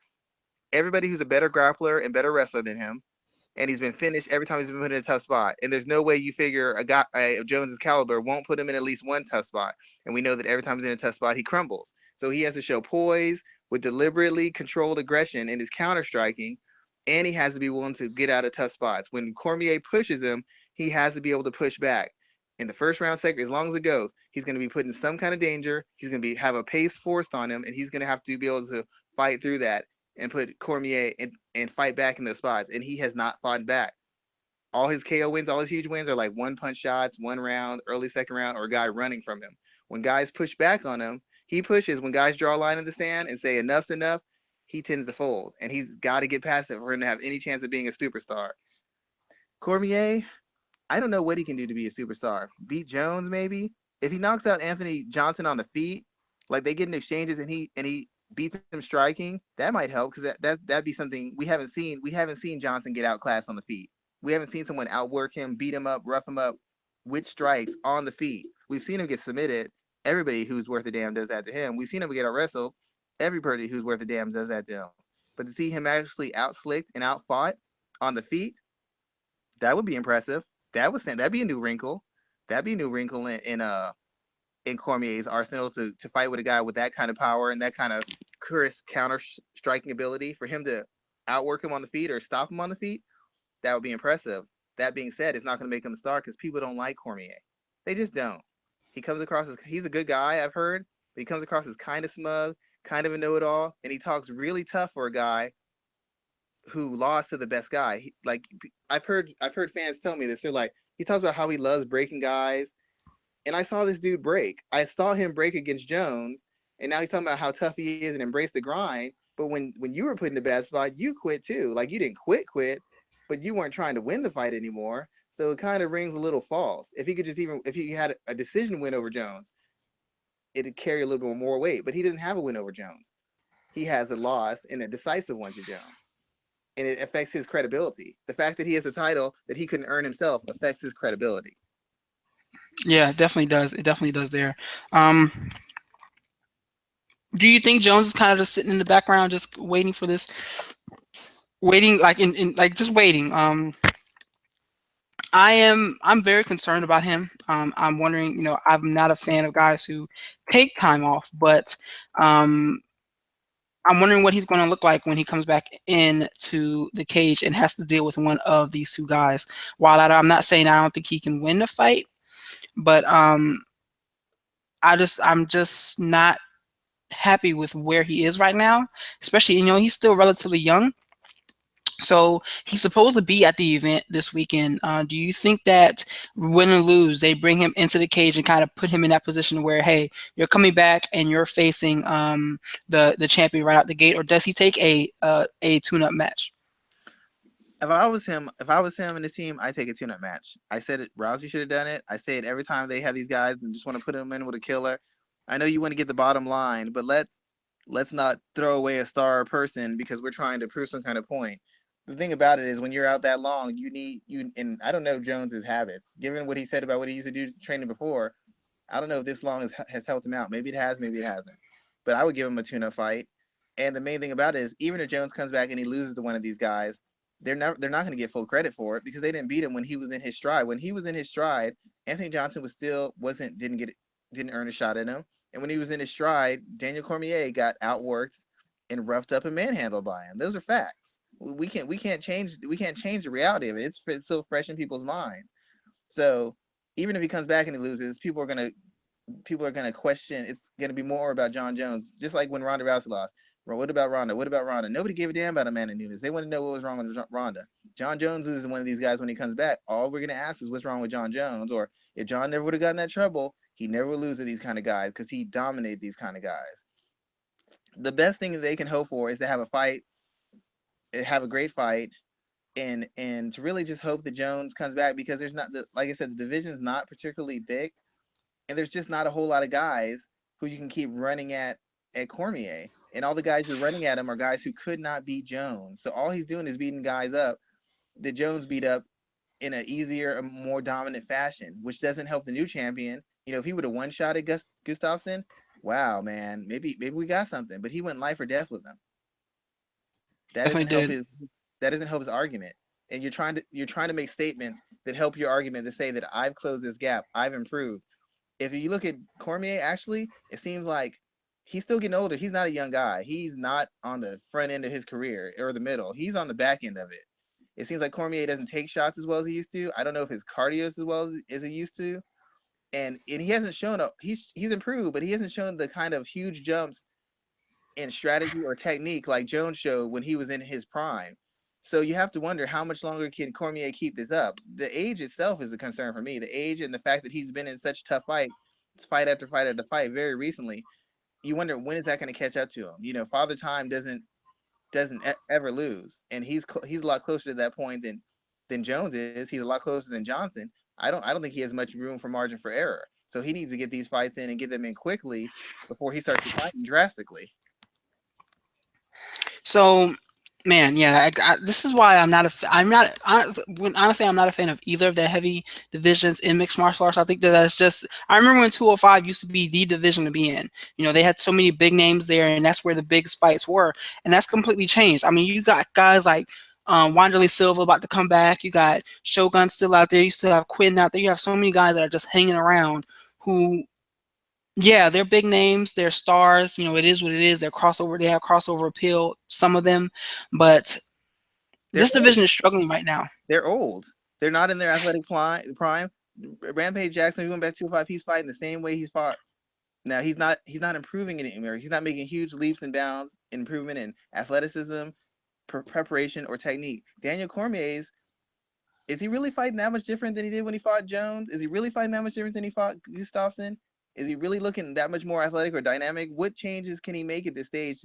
everybody who's a better grappler and better wrestler than him, and he's been finished every time he's been put in a tough spot. And there's no way you figure a guy of Jones's caliber won't put him in at least one tough spot. And we know that every time he's in a tough spot, he crumbles. So he has to show poise with deliberately controlled aggression in his counter striking, and he has to be willing to get out of tough spots. When Cormier pushes him, he has to be able to push back. In the first round, second, as long as it goes, he's going to be put in some kind of danger. He's going to have a pace forced on him, and he's going to have to be able to fight through that and put Cormier and fight back in those spots. And he has not fought back. All his KO wins, all his huge wins are like one punch shots, 1 round, early second round, or a guy running from him. When guys push back on him, he pushes. When guys draw a line in the sand and say enough's enough, he tends to fold. And he's got to get past it for him to have any chance of being a superstar. Cormier, I don't know what he can do to be a superstar. Beat Jones, maybe. If he knocks out Anthony Johnson on the feet, like they get in exchanges and he beats him striking, that might help, because that'd be something we haven't seen. We haven't seen Johnson get outclassed on the feet. We haven't seen someone outwork him, beat him up, rough him up with strikes on the feet. We've seen him get submitted. Everybody who's worth a damn does that to him. We've seen him get out wrestled. Everybody who's worth a damn does that to him. But to see him actually out-slicked and out-fought on the feet, that would be impressive. That'd be a new wrinkle. That'd be a new wrinkle in Cormier's arsenal to fight with a guy with that kind of power and that kind of crisp counter striking ability. For him to outwork him on the feet or stop him on the feet, that would be impressive. That being said, it's not going to make him a star because people don't like Cormier. They just don't. He comes across as, he's a good guy, I've heard, but he comes across as kind of smug, kind of a know-it-all, and he talks really tough for a guy who lost to the best guy. I've heard fans tell me this. They're like, he talks about how he loves breaking guys, and I saw this dude break. I saw him break against Jones, and now he's talking about how tough he is and embrace the grind. But when you were put in the bad spot, you quit too. Like, you didn't quit, but you weren't trying to win the fight anymore. So it kind of rings a little false. If he had a decision win over Jones, it'd carry a little bit more weight. But he doesn't have a win over Jones. He has a loss and a decisive one to Jones, and it affects his credibility. The fact that he has a title that he couldn't earn himself affects his credibility. Yeah, it definitely does. It definitely does there. Um, do you think Jones is kind of just sitting in the background, just waiting for this, waiting like in like just waiting? I'm very concerned about him. I'm wondering, I'm not a fan of guys who take time off, but um, I'm wondering what he's going to look like when he comes back into the cage and has to deal with one of these two guys. While I'm not saying I don't think he can win the fight, but I'm just not happy with where he is right now. Especially, he's still relatively young. So he's supposed to be at the event this weekend. Do you think that win or lose, they bring him into the cage and kind of put him in that position where, hey, you're coming back and you're facing the champion right out the gate, or does he take a tune-up match? If I was him and his team, I take a tune-up match. I said it. Rousey should have done it. I say it every time they have these guys and just want to put them in with a killer. I know you want to get the bottom line, but let's not throw away a star person because we're trying to prove some kind of point. The thing about it is when you're out that long, and I don't know Jones's habits. Given what he said about what he used to do training before, I don't know if this long has helped him out. Maybe it has, maybe it hasn't. But I would give him a tune-up fight. And the main thing about it is even if Jones comes back and he loses to one of these guys, they're not going to get full credit for it because they didn't beat him when he was in his stride. When he was in his stride, Anthony Johnson didn't earn a shot at him. And when he was in his stride, Daniel Cormier got outworked and roughed up and manhandled by him. Those are facts. We can't change the reality of it. It's still fresh in people's minds. So even if he comes back and he loses, people are gonna question. It's gonna be more about Jon Jones, just like when Ronda Rousey lost. What about Ronda? What about Ronda? Nobody gave a damn about Amanda Nunes. They want to know what was wrong with Ronda. Jon Jones is one of these guys when he comes back. All we're gonna ask is what's wrong with Jon Jones, or if Jon never would have gotten that trouble, he never would lose to these kind of guys because he dominated these kind of guys. The best thing that they can hope for is to have a great fight, and to really just hope that Jones comes back because there's not like I said, the division's not particularly thick, and there's just not a whole lot of guys who you can keep running at Cormier. And all the guys you're running at him are guys who could not beat Jones. So all he's doing is beating guys up that Jones beat up in an easier, a more dominant fashion, which doesn't help the new champion. If he would have one shot at Gustafsson, wow, man, maybe we got something. But he went life or death with him. That Definitely doesn't help did. his argument. And you're trying to make statements that help your argument to say that I've closed this gap, I've improved. If you look at Cormier, actually, it seems like he's still getting older. He's not a young guy. He's not on the front end of his career or the middle. He's on the back end of it. It seems like Cormier doesn't take shots as well as he used to. I don't know if his cardio is as well as he used to. And he hasn't shown up. He's improved, but he hasn't shown the kind of huge jumps in strategy or technique like Jones showed when he was in his prime. So you have to wonder how much longer can Cormier keep this up? The age itself is a concern for me. The age and the fact that he's been in such tough fights, fight after fight after fight, very recently. You wonder when is that going to catch up to him? Father Time doesn't ever lose, and he's a lot closer to that point than Jones is. He's a lot closer than Johnson. I don't think he has much room for margin for error. So he needs to get these fights in and get them in quickly before he starts declining drastically. So, man, yeah, this is why I'm not honestly, I'm not a fan of either of the heavy divisions in mixed martial arts. I think that's just, I remember when 205 used to be the division to be in. They had so many big names there, and that's where the biggest fights were, and that's completely changed. I mean, you got guys like Wanderlei Silva about to come back. You got Shogun still out there. You still have Quinn out there. You have so many guys that are just hanging around who, yeah, they're big names, they're stars, it is what it is. They have crossover appeal, some of them, but this division is struggling right now. They're old. They're not in their athletic prime. Rampage Jackson, he went back to 205, he's fighting the same way he's fought. Now he's not improving it anymore. He's not making huge leaps and bounds, improvement in athleticism, preparation, or technique. Daniel Cormier's, is he really fighting that much different than he did when he fought Jones? Is he really fighting that much different than he fought Gustafsson? Is he really looking that much more athletic or dynamic? What changes can he make at this stage,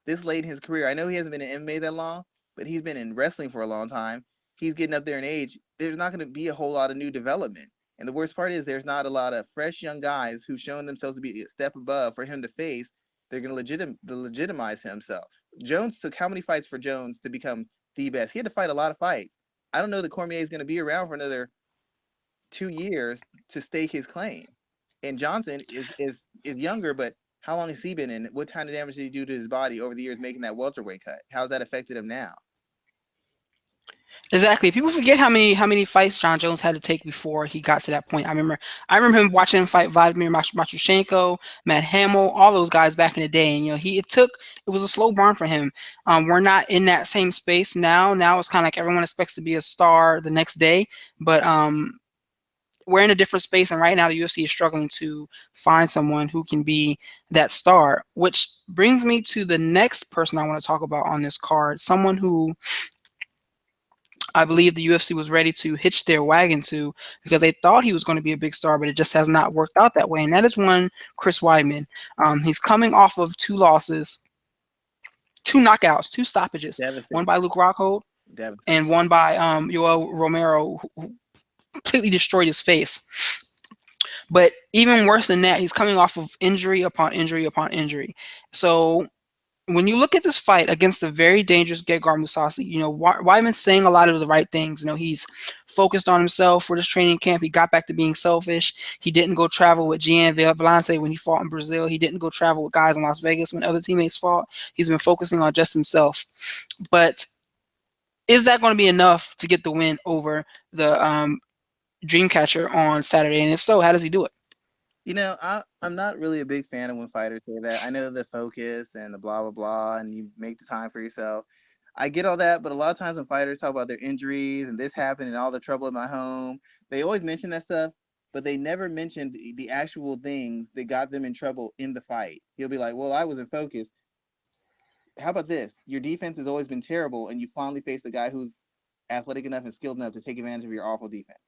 this late in his career? I know he hasn't been in MMA that long, but he's been in wrestling for a long time. he's getting up there in age. There's not going to be a whole lot of new development. And the worst part is there's not a lot of fresh young guys who've shown themselves to be a step above for him to face. They're going to legitimize himself. Jones took how many fights for Jones to become the best? He had to fight a lot of fights. I don't know that Cormier is going to be around for another 2 years to stake his claim. And Johnson is younger, but how long has he been in? What kind of damage did he do to his body over the years making that welterweight cut? How's that affected him now? Exactly. People forget how many fights Jon Jones had to take before he got to that point. I remember him watching him fight Vladimir Matyushenko, Matt Hamill, all those guys back in the day. And it was a slow burn for him. We're not in that same space now. Now it's kind of like everyone expects to be a star the next day, but we're in a different space. And right now the UFC is struggling to find someone who can be that star. Which brings me to the next person I want to talk about on this card, someone who I believe the UFC was ready to hitch their wagon to because they thought he was going to be a big star, but it just has not worked out that way. And that is one Chris Weidman. He's coming off of 2 losses, 2 knockouts, 2 stoppages, one by Luke Rockhold and one by Yoel Romero, who completely destroyed his face. But even worse than that, he's coming off of injury upon injury upon injury. So when you look at this fight against the very dangerous Gegard Mousasi, Weidman's saying a lot of the right things. He's focused on himself for this training camp. He got back to being selfish. He didn't go travel with Gian Villante when he fought in Brazil. He didn't go travel with guys in Las Vegas when other teammates fought. He's been focusing on just himself. But is that going to be enough to get the win over the Dreamcatcher on Saturday? And if so, how does he do it? I'm not really a big fan of when fighters say that. I know the focus and the blah, blah, blah, and you make the time for yourself. I get all that, but a lot of times when fighters talk about their injuries and this happened and all the trouble in my home, they always mention that stuff, but they never mention the actual things that got them in trouble in the fight. He'll be like, well, I wasn't focused. How about this? Your defense has always been terrible, and you finally faced a guy who's athletic enough and skilled enough to take advantage of your awful defense.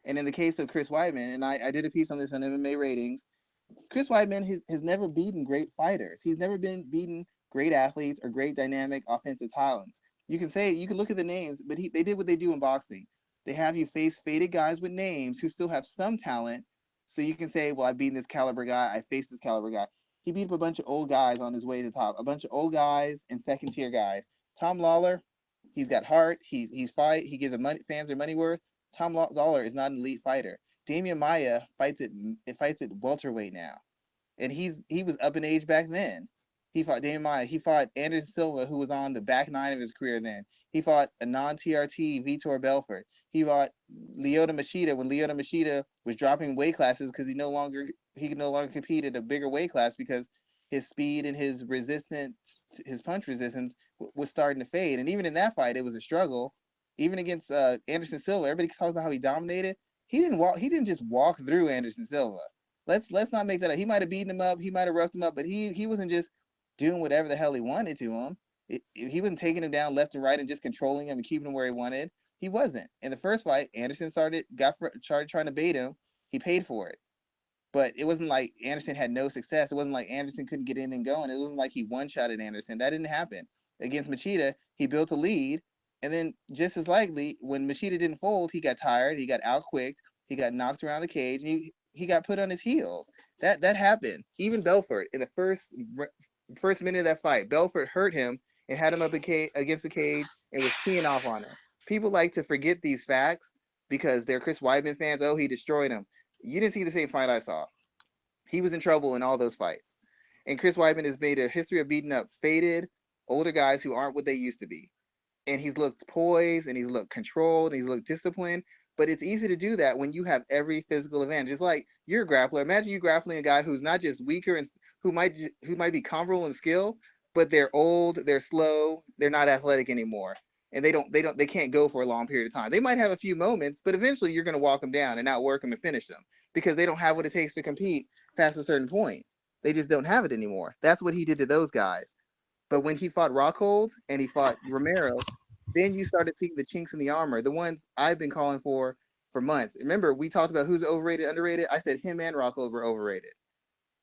And in the case of Chris Weidman, and I did a piece on this on MMA Ratings, Chris Weidman has never beaten great fighters. He's never been beaten great athletes or great dynamic offensive talents. You can look at the names, but they did what they do in boxing. They have you face faded guys with names who still have some talent, so you can say, well, I've beaten this caliber guy, I faced this caliber guy. He beat up a bunch of old guys on his way to the top, a bunch of old guys and second-tier guys. Tom Lawler, he's got heart, he's fight, he gives fans their money worth. Tom Lawler is not an elite fighter. Damian Maia fights at welterweight now, and he was up in age back then. He fought Damian Maia. He fought Anderson Silva, who was on the back 9 of his career then. He fought a non-TRT Vitor Belfort. He fought Lyoto Machida when Lyoto Machida was dropping weight classes because he could no longer compete at a bigger weight class because his speed and his punch resistance was starting to fade. And even in that fight, it was a struggle. Even against Anderson Silva, everybody talks about how he dominated. He didn't just walk through Anderson Silva. Let's not make that up. He might have beaten him up, he might have roughed him up, but he wasn't just doing whatever the hell he wanted to him. He wasn't taking him down left and right and just controlling him and keeping him where he wanted. He wasn't. In the first fight, Anderson started trying to bait him. He paid for it. But it wasn't like Anderson had no success. It wasn't like Anderson couldn't get anything going. It wasn't like he one-shotted Anderson. That didn't happen. Against Machida, he built a lead. And then just as likely, when Machida didn't fold, he got tired, he got out-quicked, he got knocked around the cage, and he got put on his heels. That happened. Even Belfort, in the first minute of that fight, Belfort hurt him and had him up against the cage and was teeing off on him. People like to forget these facts because they're Chris Weidman fans. Oh, he destroyed him. You didn't see the same fight I saw. He was in trouble in all those fights. And Chris Weidman has made a history of beating up faded, older guys who aren't what they used to be. And he's looked poised, and he's looked controlled, and he's looked disciplined. But it's easy to do that when you have every physical advantage. It's like you're a grappler. Imagine you grappling a guy who's not just weaker and who might be comparable in skill, but they're old, they're slow, they're not athletic anymore, and they can't go for a long period of time. They might have a few moments, but eventually you're going to walk them down and outwork them and finish them because they don't have what it takes to compete past a certain point. They just don't have it anymore. That's what he did to those guys. But when he fought Rockhold and he fought Romero, then you started seeing the chinks in the armor, the ones I've been calling for months. Remember, we talked about who's overrated, underrated. I said him and Rockhold were overrated.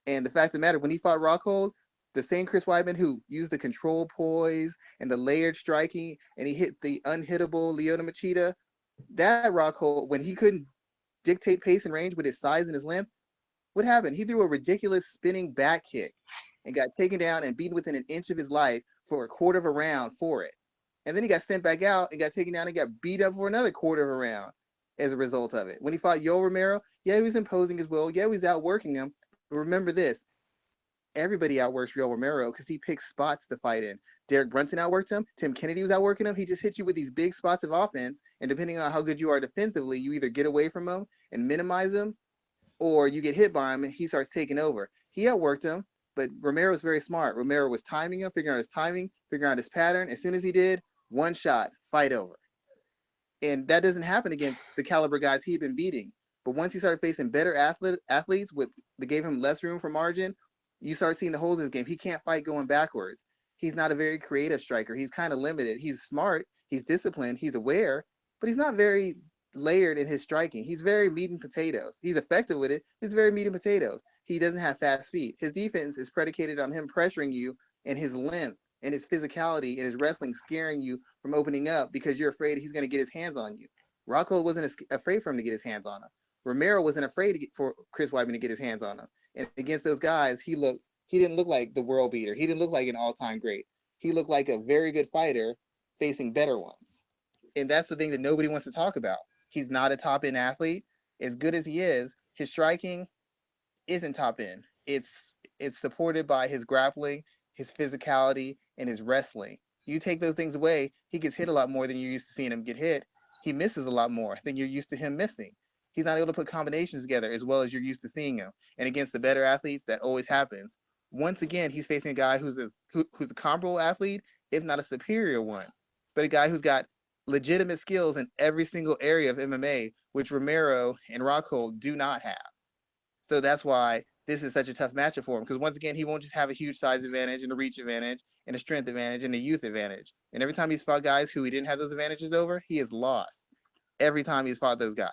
And the fact of the matter, when he fought Rockhold, The same Chris Weidman who used the control poise and the layered striking, and he hit the unhittable Lyoto Machida. That Rockhold, when he couldn't dictate pace and range with his size and his length, what happened? He threw a ridiculous spinning back kick and got taken down and beaten within an inch of his life for a quarter of a round for it. And then he got sent back out and got taken down and got beat up for another quarter of a round as a result of it. When he fought Yoel Romero, yeah, he was imposing his will. Yeah, he was outworking him. But remember this, everybody outworks Yoel Romero because he picks spots to fight in. Derek Brunson outworked him. Tim Kennedy was outworking him. He just hits you with these big spots of offense. And depending on how good you are defensively, you either get away from him and minimize him, or you get hit by him and he starts taking over. He outworked him, but Romero was very smart. Romero was timing him, figuring out his timing, figuring out his pattern. As soon as he did, one shot, fight over. And that doesn't happen against the caliber guys he'd been beating. But once he started facing better athletes that gave him less room for margin, you start seeing the holes in his game. He can't fight going backwards. He's not a very creative striker. He's kind of limited. He's smart. He's disciplined. He's aware, but he's not very layered in his striking. He's very meat and potatoes. He's effective with it. He's very meat and potatoes. He doesn't have fast feet. His defense is predicated on him pressuring you and his length and his physicality and his wrestling scaring you from opening up because you're afraid he's going to get his hands on you. Rockhold wasn't afraid for him to get his hands on him. Romero wasn't afraid for Chris Weidman to get his hands on him. And against those guys, he didn't look like the world beater. He didn't look like an all-time great. He looked like a very good fighter facing better ones. And that's the thing that nobody wants to talk about. He's not a top-end athlete. As good as he is, his striking isn't top-end. It's supported by his grappling, his physicality, and his wrestling. You take those things away, he gets hit a lot more than you're used to seeing him get hit. He misses a lot more than you're used to him missing. He's not able to put combinations together as well as you're used to seeing him. And against the better athletes, that always happens. Once again, he's facing a guy who's a comparable athlete, if not a superior one, but a guy who's got legitimate skills in every single area of MMA, which Romero and Rockhold do not have. So that's why this is such a tough matchup for him, because once again, he won't just have a huge size advantage and a reach advantage and a strength advantage and a youth advantage. And every time he's fought guys who he didn't have those advantages over, he has lost. Every time he's fought those guys.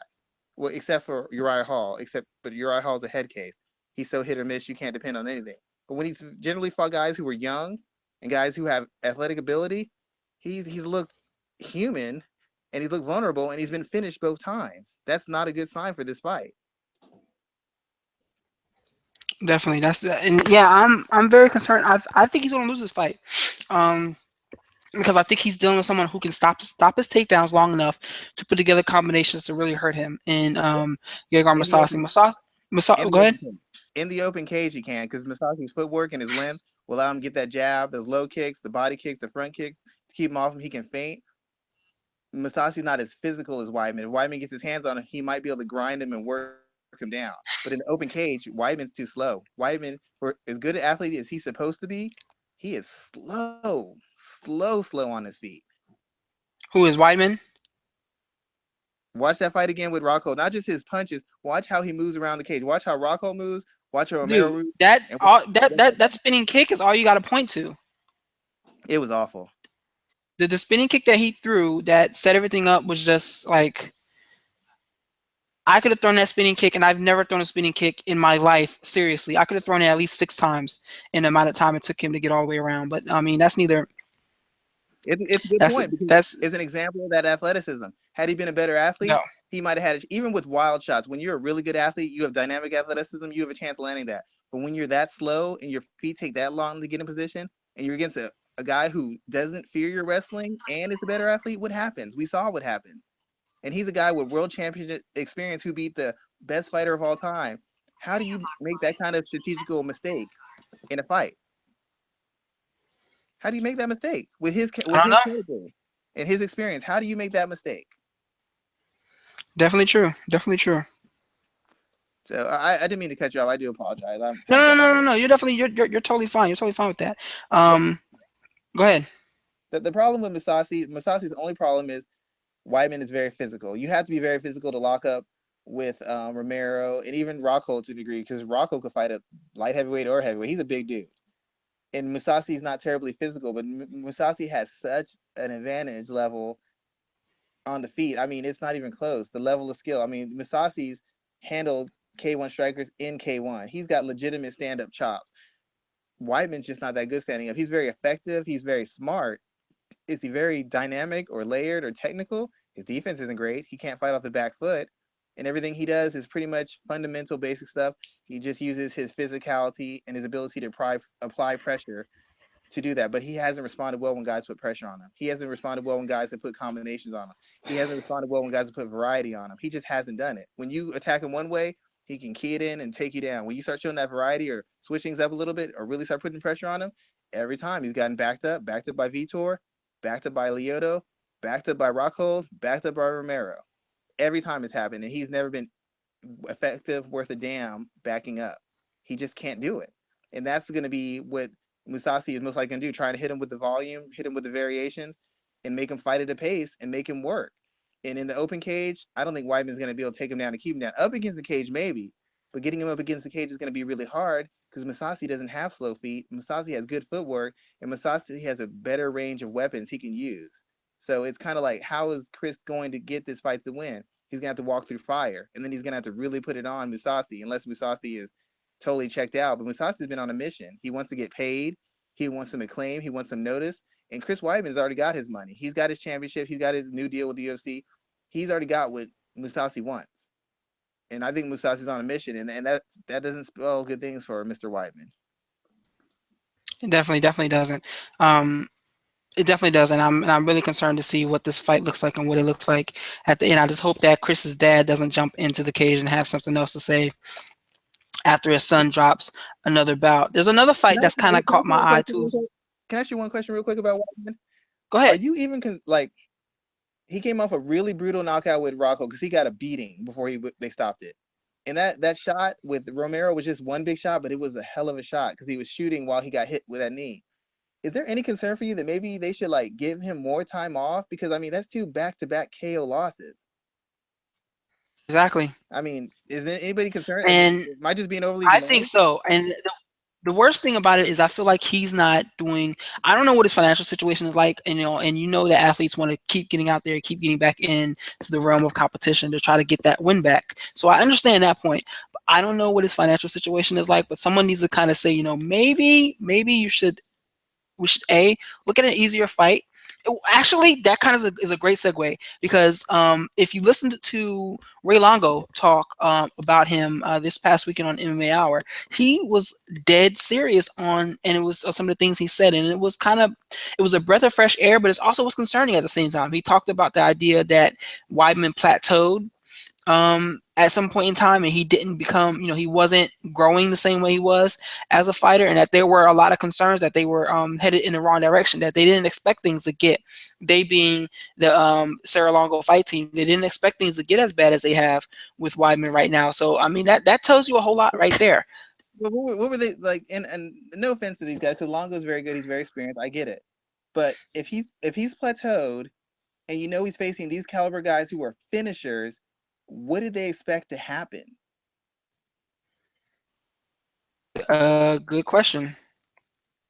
Well, except for Uriah Hall, but Uriah Hall's a head case. He's so hit or miss, you can't depend on anything. But when he's generally fought guys who were young and guys who have athletic ability, he's looked human and he's looked vulnerable and he's been finished both times. That's not a good sign for this fight. Definitely, and yeah, I'm very concerned. I think he's gonna lose this fight, because I think he's dealing with someone who can stop his takedowns long enough to put together combinations to really hurt him. And Gegard Mousasi. Go ahead. In the open cage, he can, because Mousasi's footwork and his length will allow him to get that jab, those low kicks, the body kicks, the front kicks to keep him off him. He can feint. Mousasi's not as physical as Weidman. If Weidman gets his hands on him, he might be able to grind him and work him down. But in the open cage, Weidman's too slow. Weidman, for as good an athlete as he's supposed to be, he is slow on his feet. Who is Weidman? Watch that fight again with Rockhold. Not just his punches. Watch how he moves around the cage. Watch how Rockhold moves. Watch how Romero moves. That spinning kick is all you got to point to. It was awful. The spinning kick that he threw that set everything up was just like, I could have thrown that spinning kick, and I've never thrown a spinning kick in my life. Seriously, I could have thrown it at least 6 times in the amount of time it took him to get all the way around. But I mean, that's neither. It's a good point. That's an example of that athleticism. Had he been a better athlete, he might have had it. Even with wild shots, when you're a really good athlete, you have dynamic athleticism, you have a chance of landing that. But when you're that slow and your feet take that long to get in position, and you're against a guy who doesn't fear your wrestling and is a better athlete, what happens? We saw what happens. And he's a guy with world championship experience who beat the best fighter of all time. How do you make that kind of strategical mistake in a fight? How do you make that mistake with his capability and his experience? How do you make that mistake? Definitely true. So I didn't mean to cut you off. I do apologize. No. You're totally fine. You're totally fine with that. Go ahead. The problem with Mousasi's only problem is Weidman is very physical. You have to be very physical to lock up with Romero and even Rockhold to a degree, because Rockhold could fight a light heavyweight or heavyweight. He's a big dude. And Mousasi's not terribly physical, but Mousasi has such an advantage level on the feet. I mean, it's not even close. The level of skill. I mean, Mousasi's handled K1 strikers in K1. He's got legitimate stand-up chops. Weidman's just not that good standing up. He's very effective. He's very smart. Is he very dynamic or layered or technical? His defense isn't great. He can't fight off the back foot. And everything he does is pretty much fundamental basic stuff. He just uses his physicality and his ability to apply pressure to do that. But he hasn't responded well when guys put pressure on him. He hasn't responded well when guys have put combinations on him. He hasn't responded well when guys have put variety on him. He just hasn't done it. When you attack him one way, he can key it in and take you down. When you start showing that variety or switch things up a little bit or really start putting pressure on him, every time he's gotten backed up by Vitor, backed up by Lyoto, backed up by Rockhold, backed up by Romero. Every time it's happened, and he's never been effective worth a damn backing up. He just can't do it. And that's going to be what Mousasi is most likely going to do, trying to hit him with the volume, hit him with the variations, and make him fight at a pace and make him work. And in the open cage, I don't think Weidman's going to be able to take him down and keep him down. Up against the cage, maybe, but getting him up against the cage is going to be really hard because Mousasi doesn't have slow feet. Mousasi has good footwork, and Mousasi has a better range of weapons he can use. So it's kind of like, how is Chris going to get this fight to win? He's going to have to walk through fire, and then he's going to have to really put it on Mousasi, unless Mousasi is totally checked out. But Mousasi's been on a mission. He wants to get paid. He wants some acclaim. He wants some notice. And Chris Weidman's already got his money. He's got his championship. He's got his new deal with the UFC. He's already got what Mousasi wants. And I think Mousasi's on a mission, and that doesn't spell good things for Mr. Weidman. It definitely doesn't. It definitely does, and I'm really concerned to see what this fight looks like and what it looks like at the end. I just hope that Chris's dad doesn't jump into the cage and have something else to say after his son drops another bout. There's another fight that's kind of caught my eye too. Can I ask you one question real quick about Weidman? Go ahead. Are you even like? He came off a really brutal knockout with Rocco because he got a beating before they stopped it. And that shot with Romero was just one big shot, but it was a hell of a shot because he was shooting while he got hit with that knee. Is there any concern for you that maybe they should like give him more time off? Because I mean, that's 2 back-to-back KO losses. Exactly. I mean, is there anybody concerned? And am I just being overly? I think so. And the worst thing about it is I feel like he's not doing. I don't know what his financial situation is like, and that athletes want to keep getting out there, keep getting back in to the realm of competition to try to get that win back. So I understand that point, but I don't know what his financial situation is like. But someone needs to kind of say, maybe we should look at an easier fight. Actually, that kind of is a great segue because if you listened to Ray Longo talk about him this past weekend on MMA Hour, he was dead serious and it was some of the things he said, and it was a breath of fresh air, but it also was concerning at the same time. He talked about the idea that Weidman plateaued at some point in time, and he didn't become, he wasn't growing the same way he was as a fighter, and that there were a lot of concerns that they were headed in the wrong direction, that they didn't expect things to get, they being the Sarah Longo fight team, they didn't expect things to get as bad as they have with Weidman right now. So, I mean, that tells you a whole lot right there. Well, what were they like? And no offense to these guys, because Longo's very good, he's very experienced, I get it. But if he's plateaued, and he's facing these caliber guys who are finishers, what did they expect to happen? Good question.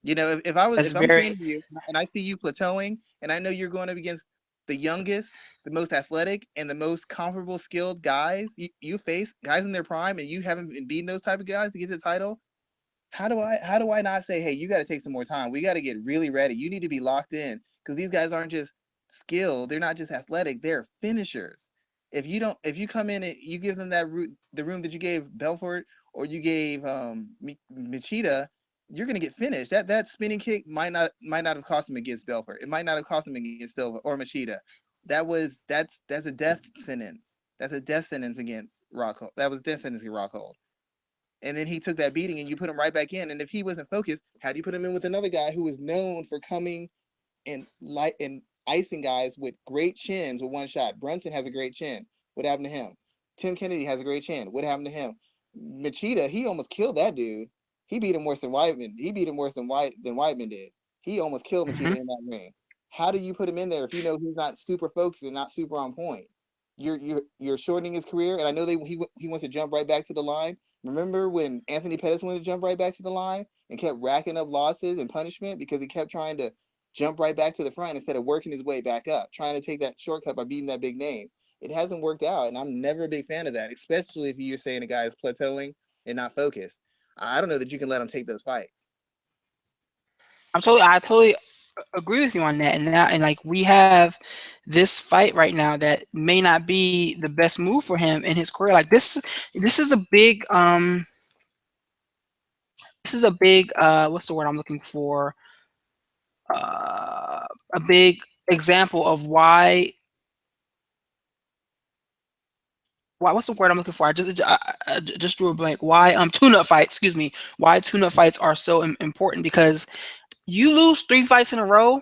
If I'm training you and I see you plateauing, and I know you're going up against the youngest, the most athletic, and the most comparable skilled guys, you face guys in their prime, and you haven't been beating those type of guys to get the title. How do I not say, hey, you got to take some more time? We got to get really ready. You need to be locked in because these guys aren't just skilled. They're not just athletic. They're finishers. If you come in and you give them the room that you gave Belfort or you gave Machida, you're gonna get finished. That spinning kick might not have cost him against Belfort. It might not have cost him against Silva or Machida. That's a death sentence. That's a death sentence against Rockhold. That was death sentence against Rockhold. And then he took that beating and you put him right back in. And if he wasn't focused, how do you put him in with another guy who was known for coming and icing guys with great chins with one shot? Brunson has a great chin. What happened to him? Tim Kennedy has a great chin. What happened to him? Machida, he almost killed that dude. He beat him worse than Weidman. He beat him worse than Weidman did. He almost killed Machida in that ring. How do you put him in there if you know he's not super focused and not super on point? You're shortening his career, and I know he wants to jump right back to the line. Remember when Anthony Pettis wanted to jump right back to the line and kept racking up losses and punishment because he kept trying to jump right back to the front instead of working his way back up, trying to take that shortcut by beating that big name. It hasn't worked out, and I'm never a big fan of that, especially if you're saying a guy is plateauing and not focused. I don't know that you can let him take those fights. I totally agree with you on that. And like we have this fight right now that may not be the best move for him in his career. Like this is a big what's the word I'm looking for? Uh, a big example of why what's the word I'm looking for? I just drew a blank. Why tune-up fights? Excuse me. Why tune-up fights are so important because you lose 3 fights in a row,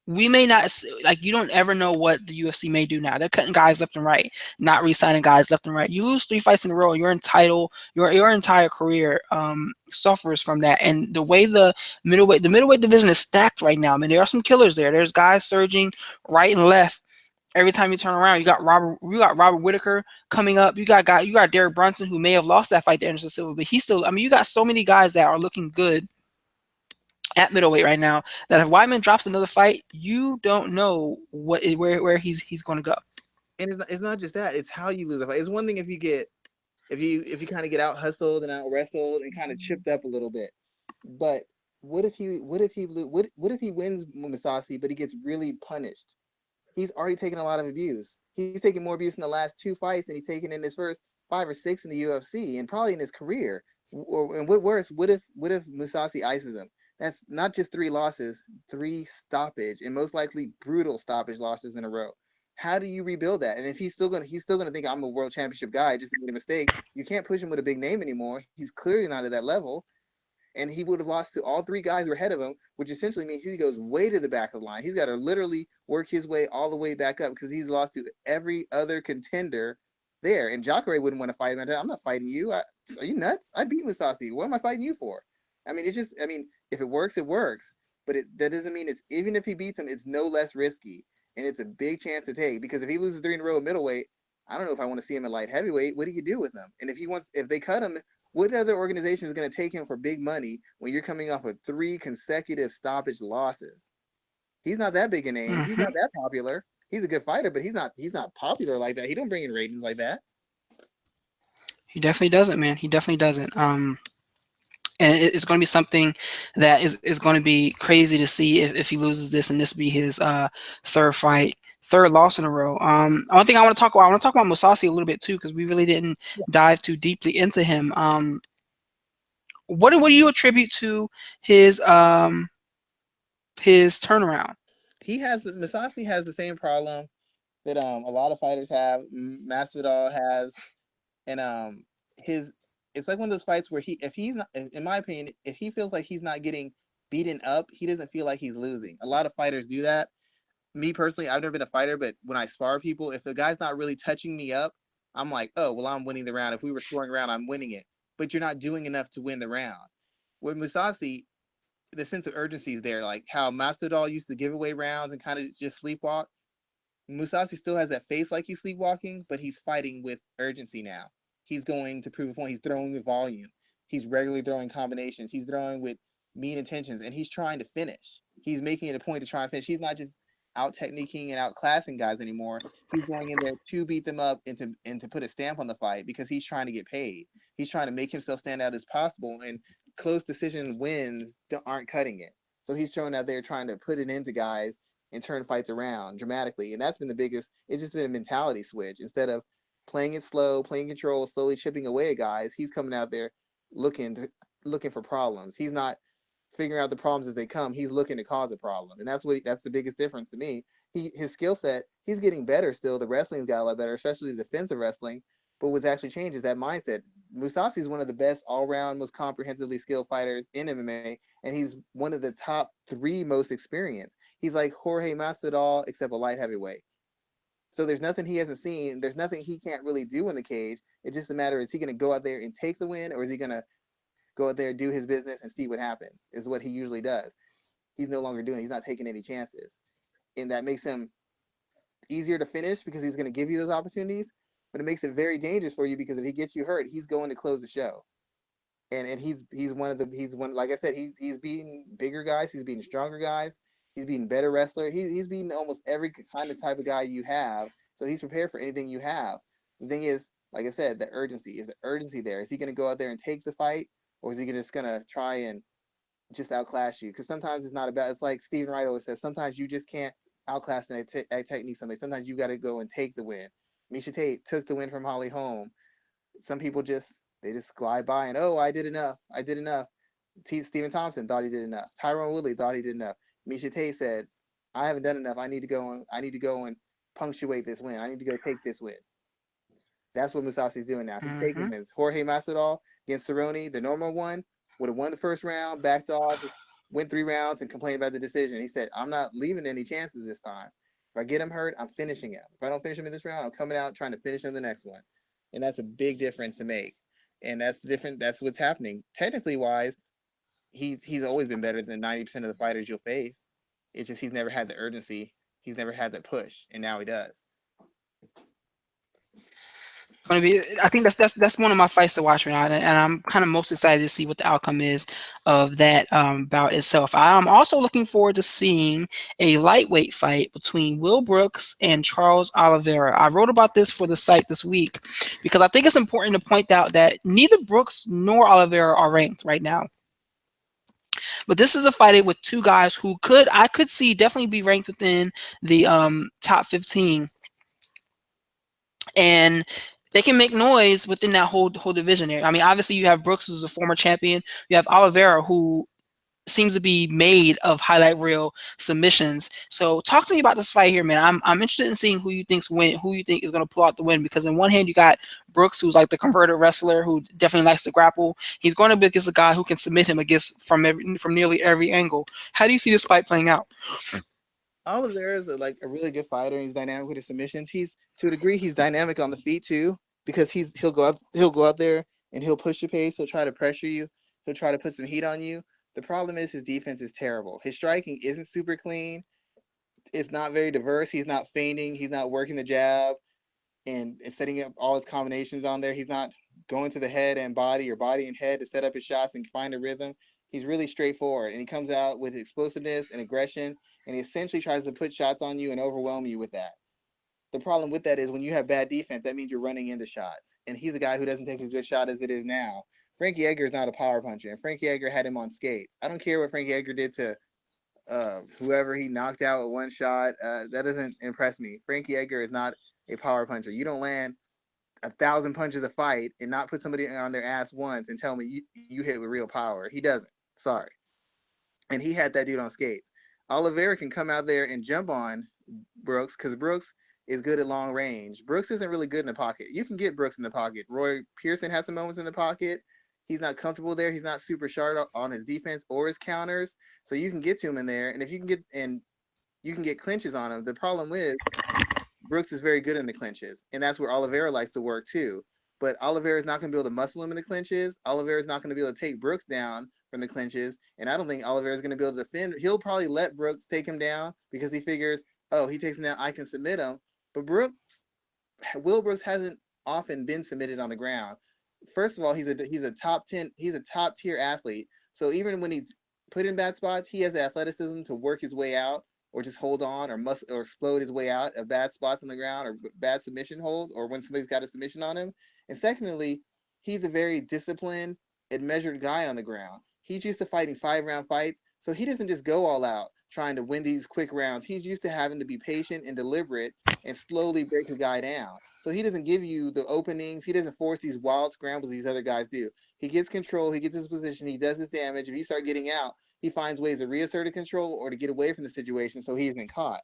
we may not like you don't ever know what the UFC may do now. They're cutting guys left and right, not re-signing guys left and right. You lose 3 fights in a row, your entire career suffers from that. And the way the middleweight division is stacked right now, I mean, there are some killers there. There's guys surging right and left. Every time you turn around, you got Robert Whitaker coming up. You got Derek Brunson, who may have lost that fight to Anderson Silva, but he's still. I mean, you got so many guys that are looking good at middleweight right now that if Weidman drops another fight, you don't know where he's going to go. And it's not just that; it's how you lose a fight. It's one thing if you kind of get out hustled and out wrestled and kind of chipped up a little bit, but what if he wins Mousasi, but he gets really punished? He's already taken a lot of abuse. He's taken more abuse in the last 2 fights than he's taken in his first 5 or 6 in the UFC and probably in his career. And what worse? What if Mousasi ices him? That's not just 3 losses, 3 stoppage, and most likely brutal stoppage losses in a row. How do you rebuild that? And if he's still gonna think I'm a world championship guy, just made a mistake. You can't push him with a big name anymore. He's clearly not at that level. And he would have lost to all 3 guys who were ahead of him, which essentially means he goes way to the back of the line. He's got to literally work his way all the way back up because he's lost to every other contender there. And Jacare wouldn't want to fight him. I'm not fighting you. Are you nuts? I beat Mousasi. What am I fighting you for? I mean, if it works, it works. But that doesn't mean it's, even if he beats him, it's no less risky. And it's a big chance to take because if he loses 3 in a row at middleweight, I don't know if I want to see him at light heavyweight. What do you do with him? And if they cut him, what other organization is going to take him for big money when you're coming off of 3 consecutive stoppage losses? He's not that big a name. Mm-hmm. He's not that popular. He's a good fighter, but he's not popular like that. He don't bring in ratings like that. He definitely doesn't, man. He definitely doesn't. And it's going to be something that is going to be crazy to see if he loses this and this be his third loss in a row. One thing I want to talk about Mousasi a little bit too, because we really didn't dive too deeply into him. What do you attribute to his turnaround? Mousasi has the same problem that a lot of fighters have. Masvidal has, and it's like one of those fights where if he's not, in my opinion, if he feels like he's not getting beaten up, he doesn't feel like he's losing. A lot of fighters do that. Me personally, I've never been a fighter, but when I spar people, if the guy's not really touching me up, I'm like, oh, well, I'm winning the round. If we were scoring around, I'm winning it. But you're not doing enough to win the round. With Mousasi, the sense of urgency is there. Like how Masvidal used to give away rounds and kind of just sleepwalk. Mousasi still has that face like he's sleepwalking, but he's fighting with urgency now. He's going to prove a point. He's throwing with volume. He's regularly throwing combinations. He's throwing with mean intentions, and he's trying to finish. He's making it a point to try and finish. He's not just out techniquing and outclassing guys anymore. He's going in there to beat them up and to put a stamp on the fight because he's trying to get paid. He's trying to make himself stand out as possible, and close decision wins aren't cutting it. So he's showing out there trying to put it into guys and turn fights around dramatically. And that's been the biggest, it's just been a mentality switch. Instead of playing it slow, playing control, slowly chipping away at guys, he's coming out there looking for problems. He's not figuring out the problems as they come. He's looking to cause a problem. And that's the biggest difference to me. His skill set, he's getting better still. The wrestling's got a lot better, especially the defensive wrestling. But what's actually changed is that mindset. Mousasi is one of the best all-round, most comprehensively skilled fighters in MMA, and he's one of the top 3 most experienced. He's like Jorge Masvidal, except a light heavyweight. So there's nothing he hasn't seen. There's nothing he can't really do in the cage. It's just a matter, is he going to go out there and take the win, or is he going to go out there, do his business, and see what happens, is what he usually does. He's no longer doing it. He's not taking any chances. And that makes him easier to finish because he's going to give you those opportunities, but it makes it very dangerous for you because if he gets you hurt, he's going to close the show. And he's one, like I said, he's beating bigger guys, he's beating stronger guys, he's beating better wrestler. He's beating almost every kind of type of guy you have. So he's prepared for anything you have. The thing is, like I said, the urgency. Is the urgency there? Is he going to go out there and take the fight, or is he just going to try and just outclass you. Because sometimes it's not about. It's like Stephen Wright always says. Sometimes you just can't outclass and technique somebody. Sometimes you got to go and take the win. Misha Tate took the win from Holly Holm. Some people just glide by and, oh, I did enough. I did enough. Stephen Thompson thought he did enough. Tyrone Woodley thought he did enough. Misha Tate said, I haven't done enough. I need to go and punctuate this win. I need to go take this win. That's what Mousasi's doing now. He's taking wins. Jorge Masvidal against Cerrone, the normal one, would have won the first round, backed off, went 3 rounds, and complained about the decision. He said, I'm not leaving any chances this time. If I get him hurt, I'm finishing him. If I don't finish him in this round, I'm coming out trying to finish him the next one. And that's a big difference to make. And that's different. That's what's happening. Technically wise, he's always been better than 90% of the fighters you'll face. It's just he's never had the urgency. He's never had the push, and now he does. I think that's one of my fights to watch right now, and I'm kind of most excited to see what the outcome is of that bout itself. I'm also looking forward to seeing a lightweight fight between Will Brooks and Charles Oliveira. I wrote about this for the site this week because I think it's important to point out that neither Brooks nor Oliveira are ranked right now. But this is a fight with two guys who I could see definitely be ranked within the top 15. And they can make noise within that whole division there. I mean, obviously you have Brooks, who's a former champion. You have Oliveira, who seems to be made of highlight reel submissions. So talk to me about this fight here, man. I'm interested in seeing who you think is going to pull out the win, because in one hand you got Brooks, who's like the converted wrestler who definitely likes to grapple. He's going to be against a guy who can submit him from nearly every angle. How do you see this fight playing out? Oliveira is a really good fighter. He's dynamic with his submissions. He's, to a degree, he's dynamic on the feet too, because he'll go out there and he'll push your pace. He'll try to pressure you. He'll try to put some heat on you. The problem is his defense is terrible. His striking isn't super clean. It's not very diverse. He's not feinting. He's not working the jab and setting up all his combinations on there. He's not going to the head and body or body and head to set up his shots and find a rhythm. He's really straightforward, and he comes out with explosiveness and aggression, and he essentially tries to put shots on you and overwhelm you with that. The problem with that is when you have bad defense, that means you're running into shots. And he's a guy who doesn't take a good shot as it is now. Frankie Edgar is not a power puncher, and Frankie Edgar had him on skates. I don't care what Frankie Edgar did to whoever he knocked out with one shot. That doesn't impress me. Frankie Edgar is not a power puncher. You don't land 1,000 punches a fight and not put somebody on their ass once and tell me you hit with real power. He doesn't. Sorry. And he had that dude on skates. Oliveira can come out there and jump on Brooks because Brooks is good at long range. Brooks isn't really good in the pocket. You can get Brooks in the pocket. Roy Pearson has some moments in the pocket. He's not comfortable there. He's not super sharp on his defense or his counters. So you can get to him in there. And if you can get clinches on him. The problem is Brooks is very good in the clinches. And that's where Oliveira likes to work too. But Oliveira is not going to be able to muscle him in the clinches. Oliveira is not going to be able to take Brooks down from the clinches. And I don't think Oliveira is going to be able to defend. He'll probably let Brooks take him down because he figures, oh, he takes him down, I can submit him. But Will Brooks hasn't often been submitted on the ground. First of all, he's a top tier athlete. So even when he's put in bad spots, he has the athleticism to work his way out, or just hold on, or explode his way out of bad spots on the ground, or bad submission hold, or when somebody's got a submission on him. And secondly, he's a very disciplined and measured guy on the ground. He's used to fighting 5-round fights, so he doesn't just go all out trying to win these quick rounds. He's used to having to be patient and deliberate and slowly break a guy down. So he doesn't give you the openings. He doesn't force these wild scrambles these other guys do. He gets control. He gets his position. He does his damage. If you start getting out, he finds ways to reassert control or to get away from the situation so he isn't caught.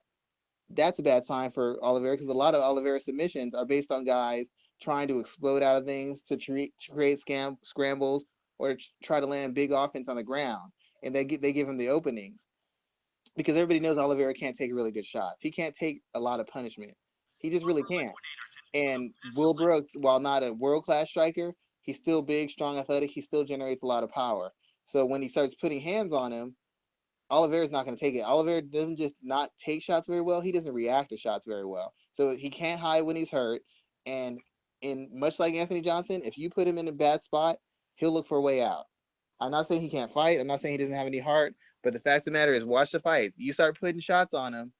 That's a bad sign for Oliveira, because a lot of Oliveira submissions are based on guys trying to explode out of things to create scrambles or to try to land big offense on the ground. And they give him the openings. Because everybody knows Oliveira can't take really good shots. He can't take a lot of punishment. He just really can't. And Will Brooks, while not a world-class striker, he's still big, strong, athletic. He still generates a lot of power. So when he starts putting hands on him, Oliveira's not going to take it. Oliveira doesn't just not take shots very well. He doesn't react to shots very well. So he can't hide when he's hurt. And much like Anthony Johnson, if you put him in a bad spot, he'll look for a way out. I'm not saying he can't fight. I'm not saying he doesn't have any heart. But the fact of the matter is, watch the fights. You start putting shots on him,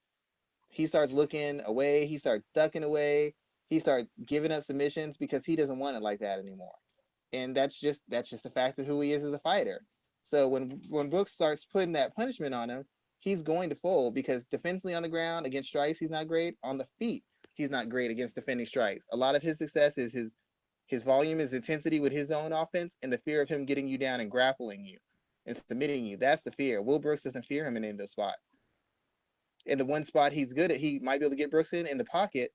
he starts looking away. He starts ducking away. He starts giving up submissions because he doesn't want it like that anymore. And that's just a fact of who he is as a fighter. So when Brooks starts putting that punishment on him, he's going to fold because defensively on the ground against strikes, he's not great. On the feet, he's not great against defending strikes. A lot of his success is his volume, his intensity with his own offense, and the fear of him getting you down and grappling you and submitting you. That's the fear. Will Brooks doesn't fear him in any of those spots. In the one spot he's good at, he might be able to get Brooks in the pocket.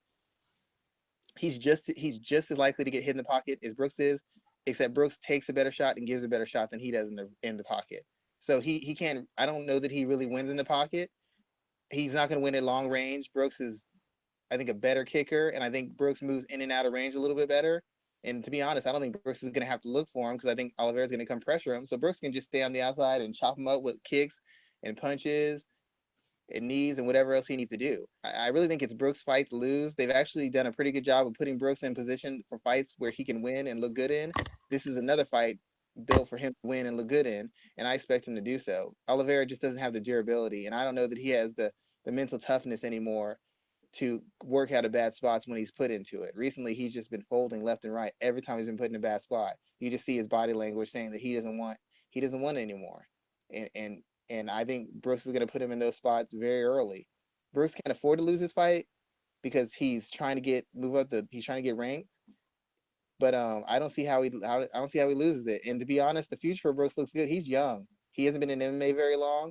He's just as likely to get hit in the pocket as Brooks is, except Brooks takes a better shot and gives a better shot than he does in the pocket. So he can't. I don't know that he really wins in the pocket. He's not going to win at long range. Brooks is, I think, a better kicker, and I think Brooks moves in and out of range a little bit better. And to be honest, I don't think Brooks is going to have to look for him because I think Oliveira's going to come pressure him. So Brooks can just stay on the outside and chop him up with kicks and punches and knees and whatever else he needs to do. I really think it's Brooks' fight to lose. They've actually done a pretty good job of putting Brooks in position for fights where he can win and look good in. This is another fight built for him to win and look good in, and I expect him to do so. Oliveira just doesn't have the durability, and I don't know that he has the mental toughness anymore to work out of bad spots when he's put into it. Recently, he's just been folding left and right every time he's been put in a bad spot. You just see his body language saying that he doesn't want it anymore. And I think Brooks is going to put him in those spots very early. Brooks can't afford to lose this fight because he's trying to he's trying to get ranked. But I don't see how he loses it. And to be honest, the future for Brooks looks good. He's young. He hasn't been in MMA very long.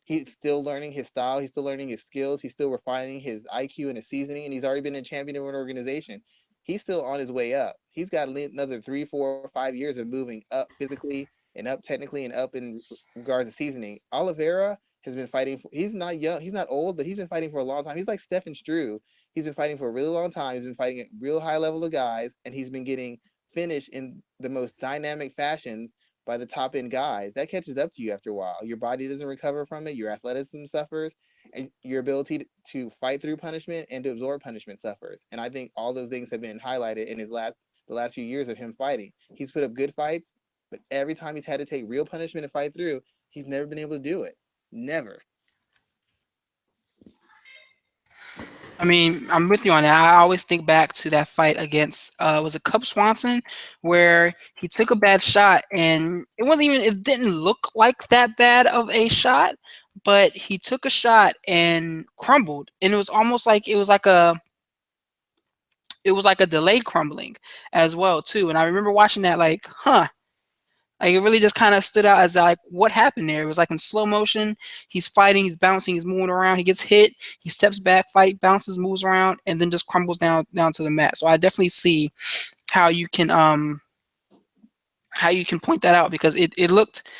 He's still learning his style. He's still learning his skills. He's still refining his IQ and his seasoning. And he's already been a champion of an organization. He's still on his way up. He's got another 3, 4, 5 years of moving up physically and up technically and up in regards to seasoning. Oliveira has been fighting he's not young, he's not old, but he's been fighting for a long time. He's like Stefan Struve. He's been fighting for a really long time. He's been fighting at real high level of guys, and he's been getting finished in the most dynamic fashions by the top end guys. That catches up to you after a while. Your body doesn't recover from it, your athleticism suffers, and your ability to fight through punishment and to absorb punishment suffers. And I think all those things have been highlighted in the last few years of him fighting. He's put up good fights, but every time he's had to take real punishment and fight through, he's never been able to do it. Never. I mean, I'm with you on that. I always think back to that fight against was it Cub Swanson, where he took a bad shot and it didn't look like that bad of a shot, but he took a shot and crumbled, and it was almost like it was like a delayed crumbling as well too. And I remember watching that like, huh. Like it really just kind of stood out as like what happened there. It was like in slow motion. He's fighting, he's bouncing, he's moving around. He gets hit, he steps back, fight, bounces, moves around, and then just crumbles down to the mat. So I definitely see how you can point that out because it looked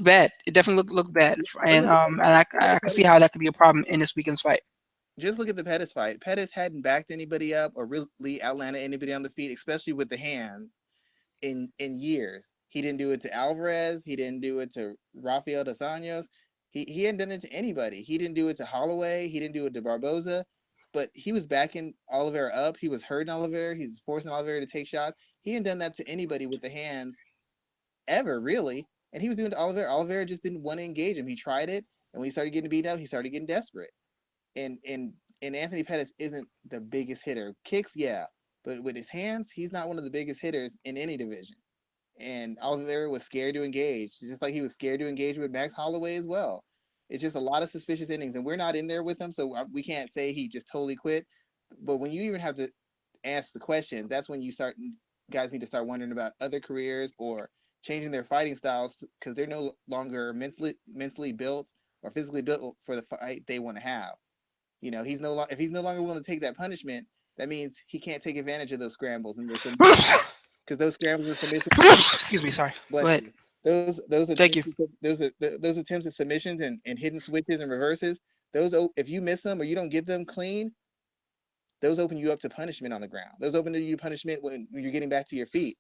bad. It definitely looked bad, and I can see how that could be a problem in this weekend's fight. Just look at the Pettis fight. Pettis hadn't backed anybody up or really outlanded anybody on the feet, especially with the hands, in years. He didn't do it to Alvarez. He didn't do it to Rafael dos Anjos. He hadn't done it to anybody. He didn't do it to Holloway. He didn't do it to Barboza. But he was backing Oliveira up. He was hurting Oliveira. He was forcing Oliveira to take shots. He hadn't done that to anybody with the hands ever, really. And he was doing it to Oliveira. Oliveira just didn't want to engage him. He tried it, and when he started getting beat up, he started getting desperate. And Anthony Pettis isn't the biggest hitter. Kicks, yeah. But with his hands, he's not one of the biggest hitters in any division. And Oliveira was scared to engage, just like he was scared to engage with Max Holloway as well. It's just a lot of suspicious innings, and we're not in there with him, so we can't say he just totally quit. But when you even have to ask the question, that's when guys need to start wondering about other careers or changing their fighting styles because they're no longer mentally built or physically built for the fight they want to have. You know, if he's no longer willing to take that punishment, that means he can't take advantage of those scrambles and because those scrambles are submissions. Excuse me, sorry. Go ahead. Those Thank you. Those attempts at submissions and hidden switches and reverses. If you miss them or you don't get them clean, those open you up to punishment on the ground. Those open to you punishment when you're getting back to your feet.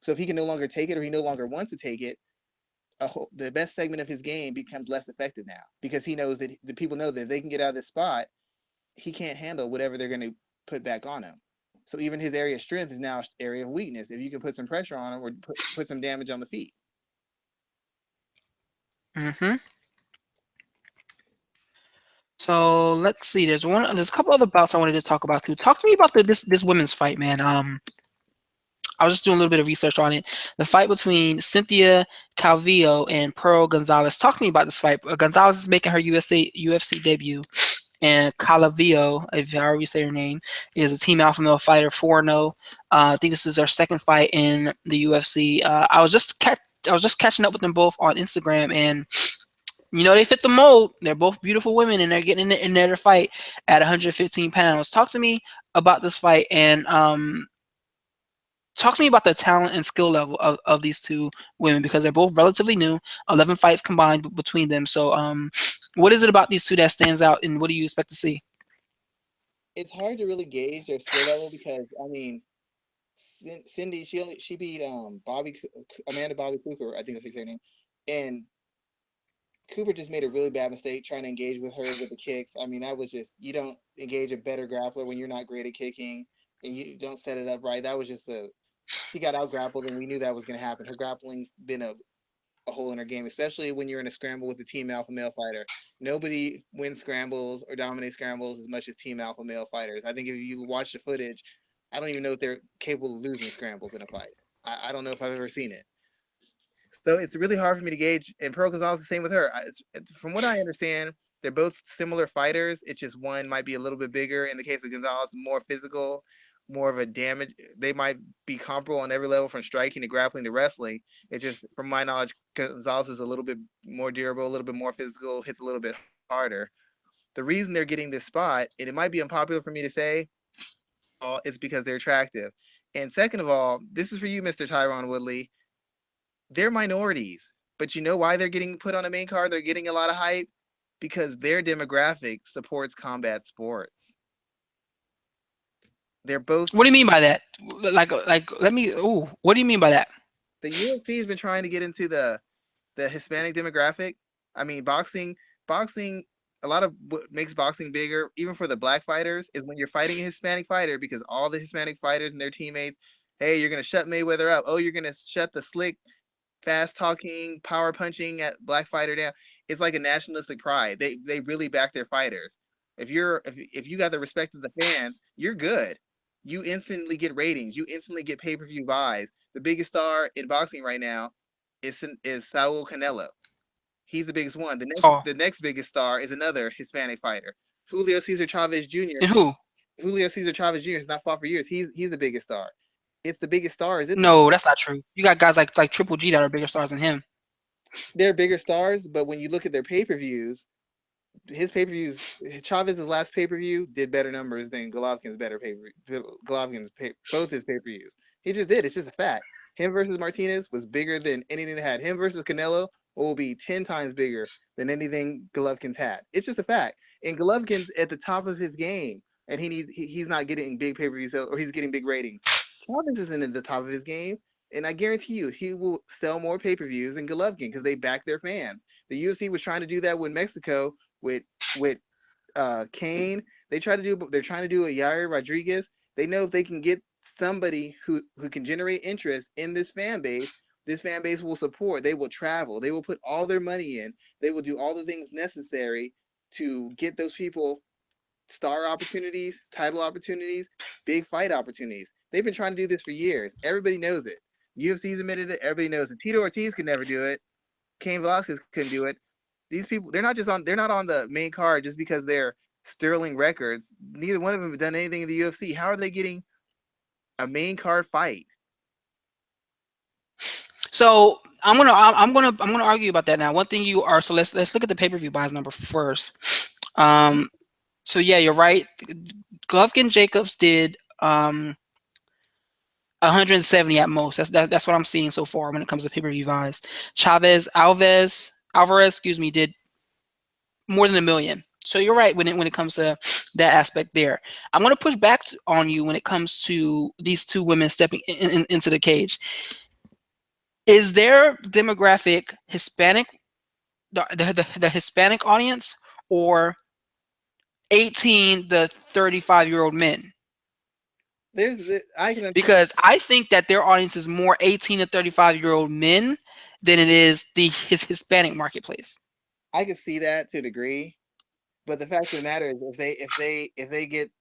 So if he can no longer take it or he no longer wants to take it, the best segment of his game becomes less effective now because he knows that the people know that if they can get out of this spot, he can't handle whatever they're going to put back on him. So even his area of strength is now an area of weakness. If you can put some pressure on him or put some damage on the feet. Mm-hmm. So let's see. There's a couple other bouts I wanted to talk about too. Talk to me about this women's fight, man. I was just doing a little bit of research on it. The fight between Cynthia Calvillo and Pearl Gonzalez. Talk to me about this fight. Gonzalez is making her UFC debut, and Calvillo, if however you say her name, is a Team Alpha Male fighter, 4-0. I think this is their second fight in the UFC. I was just catching up with them both on Instagram, and they fit the mold. They're both beautiful women, and they're getting in there to fight at 115 pounds. Talk to me about this fight, and talk to me about the talent and skill level of these two women, because they're both relatively new. 11 fights combined between them. So, what is it about these two that stands out, and what do you expect to see? It's hard to really gauge their skill level because I mean, Cindy she beat Bobby Cooper, I think that's her name, and Cooper just made a really bad mistake trying to engage with her with the kicks. I mean, that was just, you don't engage a better grappler when you're not great at kicking and you don't set it up right. That was just she got out grappled, and we knew that was going to happen. Her grappling's been a hole in her game, especially when you're in a scramble with a team alpha male fighter. Nobody wins scrambles or dominates scrambles as much as team alpha male fighters. I think if you watch the footage, I don't even know if they're capable of losing scrambles in a fight. I don't know if I've ever seen it. So it's really hard for me to gauge. And Pearl Gonzalez is the same with her. From what I understand, they're both similar fighters. It's just one might be a little bit bigger. In the case of Gonzalez, more physical, more of a damage. They might be comparable on every level from striking to grappling to wrestling. It's just, from my knowledge, Gonzalez is a little bit more durable, a little bit more physical, hits a little bit harder. The reason they're getting this spot, and it might be unpopular for me to say, is because they're attractive. And second of all, this is for you, Mr. Tyron Woodley. They're minorities, but you know why they're getting put on a main card? They're getting a lot of hype because their demographic supports combat sports. They're both. What do you mean by that? Let me. Ooh, what do you mean by that? The UFC has been trying to get into the Hispanic demographic. I mean, boxing. A lot of what makes boxing bigger, even for the black fighters, is when you're fighting a Hispanic fighter, because all the Hispanic fighters and their teammates, hey, you're gonna shut Mayweather up. Oh, you're gonna shut the slick, fast talking, power punching at black fighter down. It's like a nationalistic pride. They really back their fighters. If you got the respect of the fans, you're good. You instantly get ratings. You instantly get pay-per-view buys. The biggest star in boxing right now is Saul Canelo. He's the biggest one. Tall. The next biggest star is another Hispanic fighter, Julio Cesar Chavez Jr. And who? Julio Cesar Chavez Jr. has not fought for years. He's the biggest star. It's the biggest stars, isn't it? No, that's not true. You got guys like Triple G that are bigger stars than him. They're bigger stars, but when you look at their pay-per-views, his pay-per-views, Chavez's last pay-per-view did better numbers than Golovkin's both his pay-per-views. He just did. It's just a fact. Him versus Martinez was bigger than anything they had. Him versus Canelo will be 10 times bigger than anything Golovkin's had. It's just a fact. And Golovkin's at the top of his game, and he's not getting big pay-per-views, or he's getting big ratings. Chavez isn't at the top of his game, and I guarantee you he will sell more pay-per-views than Golovkin because they back their fans. The UFC was trying to do that with Mexico with Kane. They're trying to do a Yair Rodriguez. They know if they can get somebody who can generate interest in this fan base will support. They will travel. They will put all their money in. They will do all the things necessary to get those people star opportunities, title opportunities, big fight opportunities. They've been trying to do this for years. Everybody knows it. UFC's admitted it. Everybody knows it. Tito Ortiz could never do it. Cain Velasquez couldn't do it. These people, they're not on the main card just because they're sterling records. Neither one of them have done anything in the UFC. How are they getting a main card fight? So I'm gonna argue about that now. One thing you are so let's look at the pay-per-view buys number first. So yeah, you're right. Golovkin Jacobs did 170 at most. That's what I'm seeing so far when it comes to pay-per-view buys. Alvarez, excuse me, did more than 1 million. So you're right when it comes to that aspect there. I'm going to push back on you when it comes to these two women stepping into the cage. Is their demographic Hispanic, the Hispanic audience, or 18 to 35-year-old men? Because I think that their audience is more 18 to 35-year-old men than it is his Hispanic marketplace. I can see that to a degree, but the fact of the matter is, if they get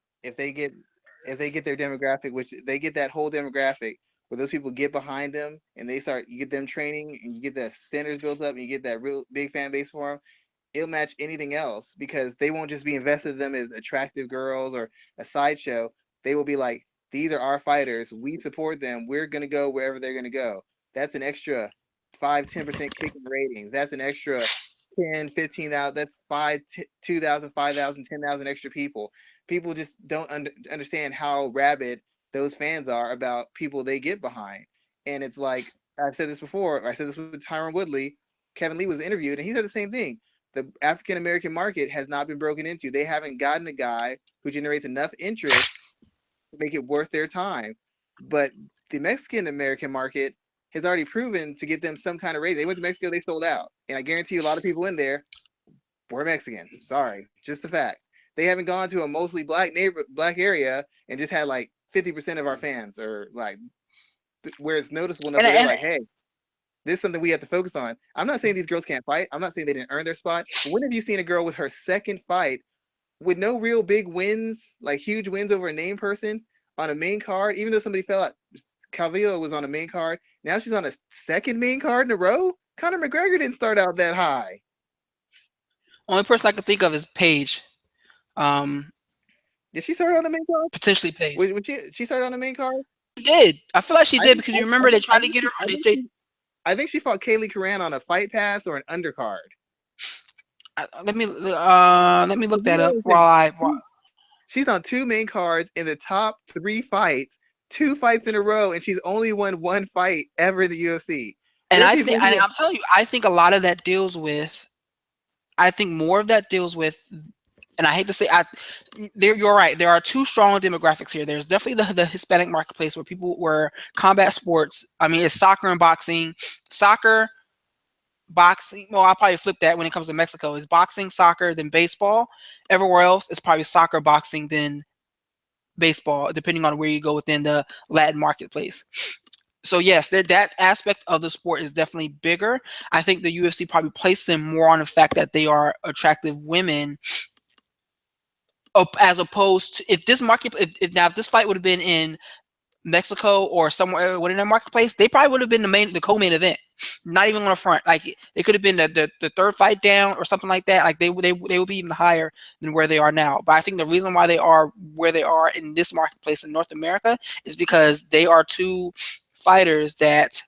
their demographic, which they get that whole demographic where those people get behind them and they start, you get them training and you get that centers built up and you get that real big fan base for them, it'll match anything else because they won't just be invested in them as attractive girls or a sideshow. They will be like, these are our fighters. We support them. We're going to go wherever they're going to go. That's an extra 5-10% kick in ratings. That's an extra 10, 15,000. That's 2,000, 5,000, 10,000 extra people. People just don't understand how rabid those fans are about people they get behind. And it's like, I've said this before. I said this with Tyron Woodley. Kevin Lee was interviewed, and he said the same thing. The African American market has not been broken into. They haven't gotten a guy who generates enough interest to make it worth their time. But the Mexican American market has already proven to get them some kind of rating. They went to Mexico, they sold out. And I guarantee you a lot of people in there were Mexican. Sorry, just a fact. They haven't gone to a mostly black area and just had like 50% of our fans, or like where it's noticeable enough where they're like, hey, this is something we have to focus on. I'm not saying these girls can't fight. I'm not saying they didn't earn their spot. But when have you seen a girl with her second fight with no real big wins, like huge wins over a name person on a main card, even though somebody fell out? Calvillo was on a main card. Now she's on a second main card in a row. Conor McGregor didn't start out that high. Only person I can think of is Paige. Did she start on the main card? Potentially Paige. Would she started on the main card? She did. I feel like she did because you remember they tried to get her. I think she fought Kaylee Curran on a fight pass or an undercard. Let me look that up while She's on 2 main cards in the top 3 fights, 2 fights in a row, and she's only won 1 fight ever in the UFC. And I'm telling you, I think a lot of that deals with. I think more of that deals with, and I hate to say, you're right. There are 2 strong demographics here. There's definitely the Hispanic marketplace where combat sports. I mean, it's soccer and boxing. Soccer, boxing. Well, I'll probably flip that when it comes to Mexico. It's boxing, soccer, then baseball. Everywhere else, it's probably soccer, boxing, then baseball, depending on where you go within the Latin marketplace. So yes, that aspect of the sport is definitely bigger. I think the UFC probably placed them more on the fact that they are attractive women, as opposed to if this fight would have been in Mexico or somewhere within the marketplace, they probably would have been the co-main event. Not even on the front. Like it could have been the 3rd fight down or something like that. Like they would be even higher than where they are now. But I think the reason why they are where they are in this marketplace in North America is because they are 2 fighters that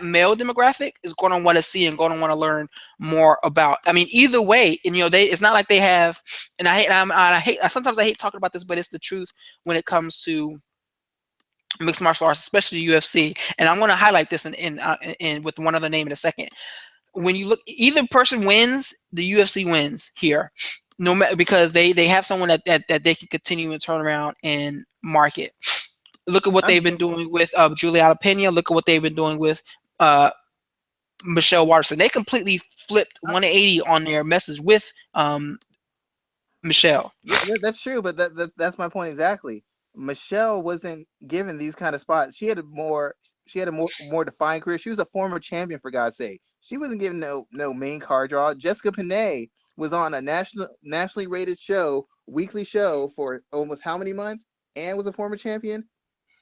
male demographic is going to want to see and going to want to learn more about. I mean, either way, and it's not like they have. And sometimes I hate talking about this, but it's the truth when it comes to mixed martial arts, especially UFC. And I'm going to highlight this in with one other name in a second. When you look, either person wins, the UFC wins here. No matter, because they have someone that they can continue and turn around and market. Look at what they've been doing with Juliana Pena. Look at what they've been doing with Michelle Waterson. They completely flipped 180 on their message with Michelle. Yeah, that's true, but that's my point exactly. Michelle wasn't given these kind of spots. She had a more defined career. She was a former champion, for God's sake. She wasn't given no main card draw. Jessica Panay was on a nationally rated show, weekly show for almost how many months, and was a former champion.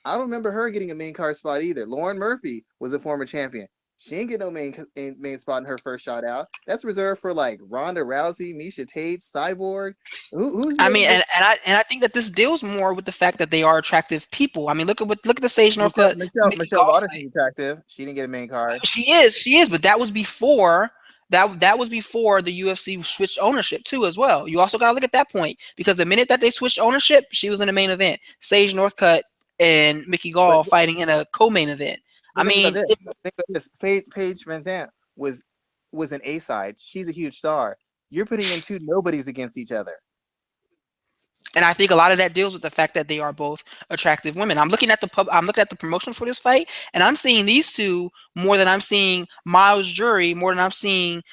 I don't remember her getting a main card spot either. Lauren Murphy was a former champion. She didn't get no main spot in her first shot out. That's reserved for like Ronda Rousey, Miesha Tate, Cyborg. I think that this deals more with the fact that they are attractive people. I mean, look at the Sage Northcutt. Michelle Waterson is attractive. She didn't get a main card. She is, but that was before. That was before the UFC switched ownership too, as well. You also got to look at that point, because the minute that they switched ownership, she was in the main event. Sage Northcutt and Mickey Gall fighting in a co-main event. I mean, think of this. Paige Van Zandt was an A side. She's a huge star. You're putting in 2 nobodies against each other. And I think a lot of that deals with the fact that they are both attractive women. I'm looking at the promotion for this fight, and I'm seeing these 2 more than I'm seeing Miles Jury, more than I'm seeing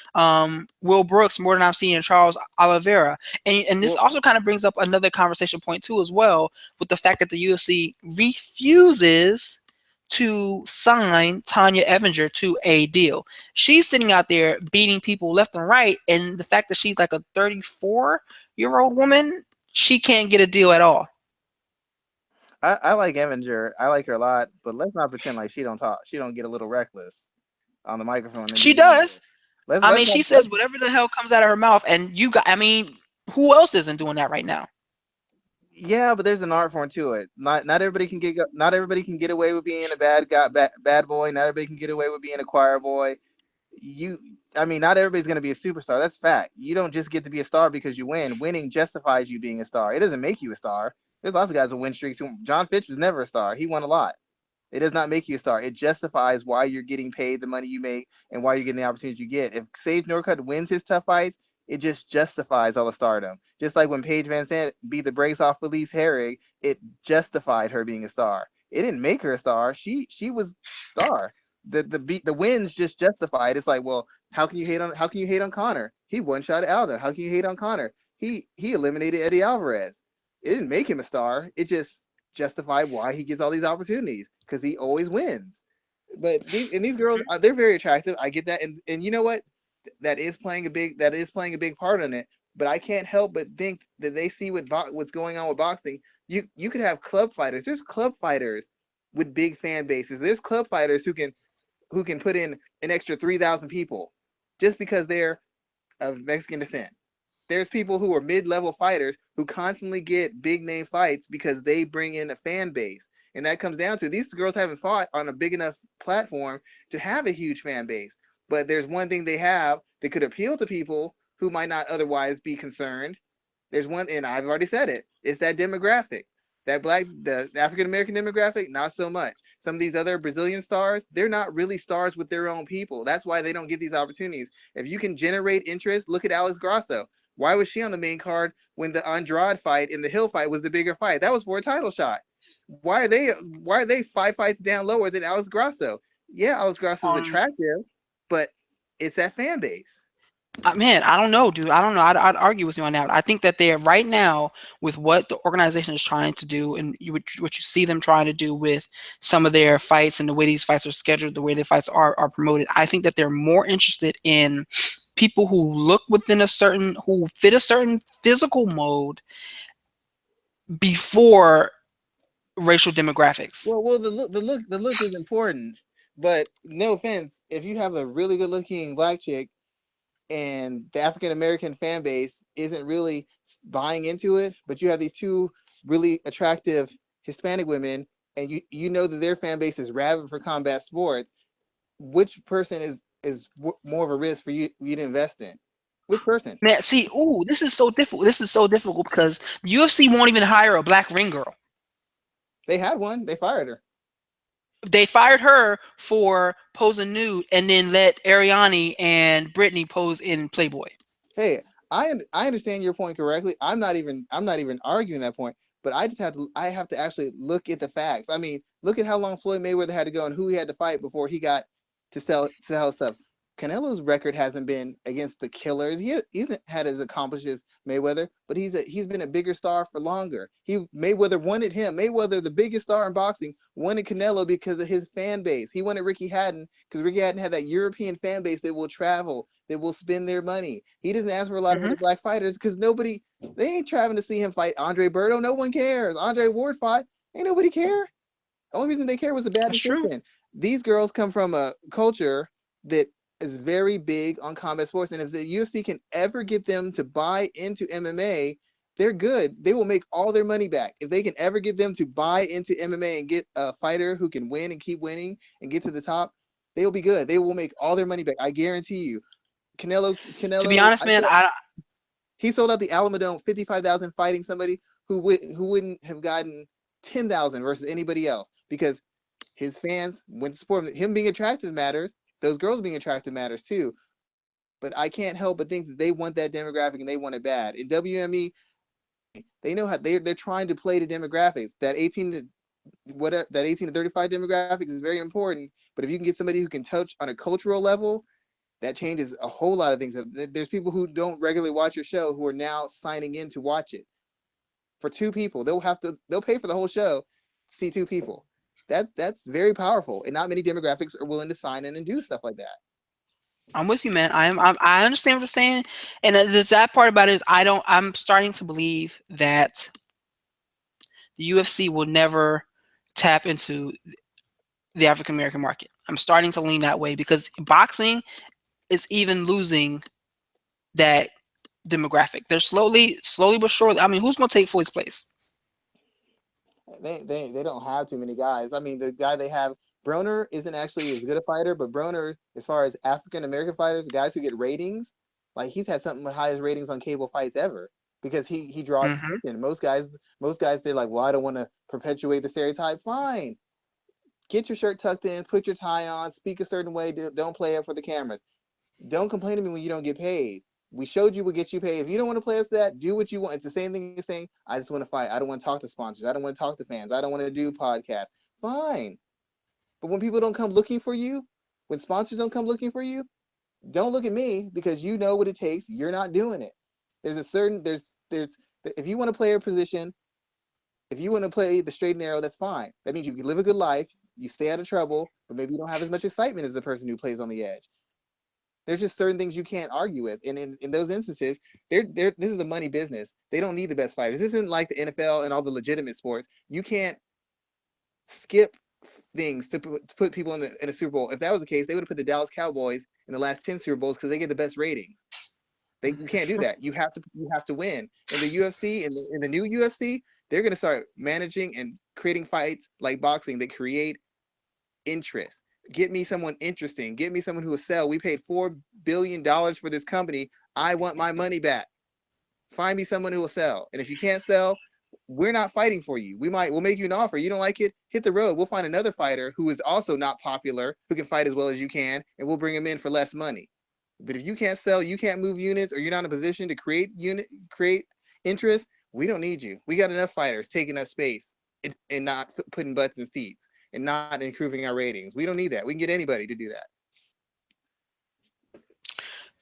Will Brooks, more than I'm seeing Charles Oliveira. And this also kind of brings up another conversation point too, as well, with the fact that the UFC refuses to sign Tanya Evinger to a deal. She's sitting out there beating people left and right, and the fact that she's like a 34-year-old woman, she can't get a deal at all. I like Evanger. I like her a lot, but let's not pretend like she don't talk. She don't get a little reckless on the microphone in She these interviews. does. I Let's mean, not she says whatever the hell comes out of her mouth, and you got. I mean, who else isn't doing that right now? yeah, but there's an art form to it. Not everybody can get away with being a bad boy. Not everybody can get away with being a choir boy. You I mean, not everybody's gonna be a superstar. That's fact. You don't just get to be a star because you win. Winning justifies you being a star. It doesn't make you a star. There's lots of guys with win streaks. John Fitch was never a star. He won a lot. It does not make you a star. It justifies why you're getting paid the money you make and why you're getting the opportunities you get. If Sage Northcutt wins his tough fights, it just justifies all the stardom. Just like when Paige Van Zandt beat the brakes off Felice Herrig, it justified her being a star. It didn't make her a star. She was star. The wins just justified. It's like, well, how can you hate on Connor? He one shot at Aldo. How can you hate on Connor? He eliminated Eddie Alvarez. It didn't make him a star. It just justified why he gets all these opportunities because he always wins. But these girls, they're very attractive. I get that, and you know what? That is playing a big part in it. But I can't help but think that they see what's going on with boxing. You could have club fighters. There's club fighters with big fan bases. There's club fighters who can put in an extra 3,000 people just because they're of Mexican descent. There's people who are mid-level fighters who constantly get big name fights because they bring in a fan base. And that comes down to these girls haven't fought on a big enough platform to have a huge fan base. But there's one thing they have that could appeal to people who might not otherwise be concerned. There's one, and I've already said it, it's that demographic. The African American demographic, not so much. Some of these other Brazilian stars, they're not really stars with their own people. That's why they don't get these opportunities. If you can generate interest, look at Alex Grasso. Why was she on the main card when the Andrade fight and the Hill fight was the bigger fight? That was for a title shot. Why are they 5 fights down lower than Alex Grasso? Yeah, Alex Grasso is attractive, but it's that fan base. Man, I don't know, dude. I don't know. I'd argue with you on that. I think that they're right now with what the organization is trying to do, and what you see them trying to do with some of their fights and the way these fights are scheduled, the way the fights are promoted. I think that they're more interested in people who look who fit a certain physical mode before racial demographics. Well, the look is important, but no offense, if you have a really good looking black chick and the African American fan base isn't really buying into it, but you have these two really attractive Hispanic women, and you know that their fan base is rabid for combat sports, which person is more of a risk for you to invest in? Which person? Man, see, ooh, this is so difficult. This is so difficult because UFC won't even hire a black ring girl. They had one. They fired her. They fired her for posing nude and then let Ariane and Brittany pose in Playboy. Hey, I understand your point correctly. I'm not even arguing that point, but I have to actually look at the facts. I mean, look at how long Floyd Mayweather had to go and who he had to fight before he got to sell stuff. Canelo's record hasn't been against the killers. He hasn't had as accomplished as Mayweather, but he's been a bigger star for longer. Mayweather wanted him. Mayweather, the biggest star in boxing, wanted Canelo because of his fan base. He wanted Ricky Hatton because Ricky Hatton had that European fan base that will travel, that will spend their money. He doesn't ask for a lot of other black fighters because they ain't traveling to see him fight Andre Berto. No one cares. Andre Ward fought. Ain't nobody care. The only reason they care was a bad decision. These girls come from a culture that is very big on combat sports, and if the UFC can ever get them to buy into MMA, they're good. They will make all their money back. If they can ever get them to buy into MMA and get a fighter who can win and keep winning and get to the top, they will be good. They will make all their money back. I guarantee you. Canelo. To be honest, man, he sold out the Alamodome 55,000 fighting somebody who wouldn't have gotten 10,000 versus anybody else because his fans went to support him. Him being attractive matters. Those girls being attractive matters too. But I can't help but think that they want that demographic and they want it bad. In WME, they know how they're trying to play the demographics. That 18 to 35 demographics is very important. But if you can get somebody who can touch on a cultural level, that changes a whole lot of things. There's people who don't regularly watch your show who are now signing in to watch it. For two people, they'll pay for the whole show to see two people. That's very powerful, and not many demographics are willing to sign in and do stuff like that. I'm with you, man. I understand what you're saying, and the sad part about it is I'm starting to believe that the UFC will never tap into the African American market. I'm starting to lean that way because boxing is even losing that demographic. They're slowly but surely. I mean, who's going to take Floyd's place? They don't have too many guys. I mean, the guy they have, Broner, isn't actually as good a fighter, but Broner, as far as African American fighters, guys who get ratings, like he's had something of the highest ratings on cable fights ever because he draws Mm-hmm. attention. Most guys, they're like, well, I don't want to perpetuate the stereotype. Fine, get your shirt tucked in, put your tie on, speak a certain way. Don't play up for the cameras. Don't complain to me when you don't get paid. We showed you what gets you paid. If you don't want to play us that, do what you want. It's the same thing as saying, I just want to fight. I don't want to talk to sponsors. I don't want to talk to fans. I don't want to do podcasts. Fine. But when people don't come looking for you, when sponsors don't come looking for you, don't look at me because you know what it takes. You're not doing it. There's if you want to play a position, if you want to play the straight and narrow, that's fine. That means you can live a good life, you stay out of trouble, but maybe you don't have as much excitement as the person who plays on the edge. There's just certain things you can't argue with. And in those instances, this is a money business. They don't need the best fighters. This isn't like the NFL and all the legitimate sports. You can't skip things to put people in a Super Bowl. If that was the case, they would have put the Dallas Cowboys in the last 10 Super Bowls because they get the best ratings. You can't do that. You have to win. In the UFC, in the new UFC, they're gonna start managing and creating fights like boxing that create interest. Get me someone interesting. Get me someone who will sell. We paid $4 billion for this company. I want my money back. Find me someone who will sell. And if you can't sell, we're not fighting for you. We'll make you an offer. You don't like it? Hit the road. We'll find another fighter who is also not popular, who can fight as well as you can, and we'll bring him in for less money. But if you can't sell, you can't move units, or you're not in a position to create interest, we don't need you. We got enough fighters taking up space and not putting butts in seats and not improving our ratings. We don't need that. We can get anybody to do that.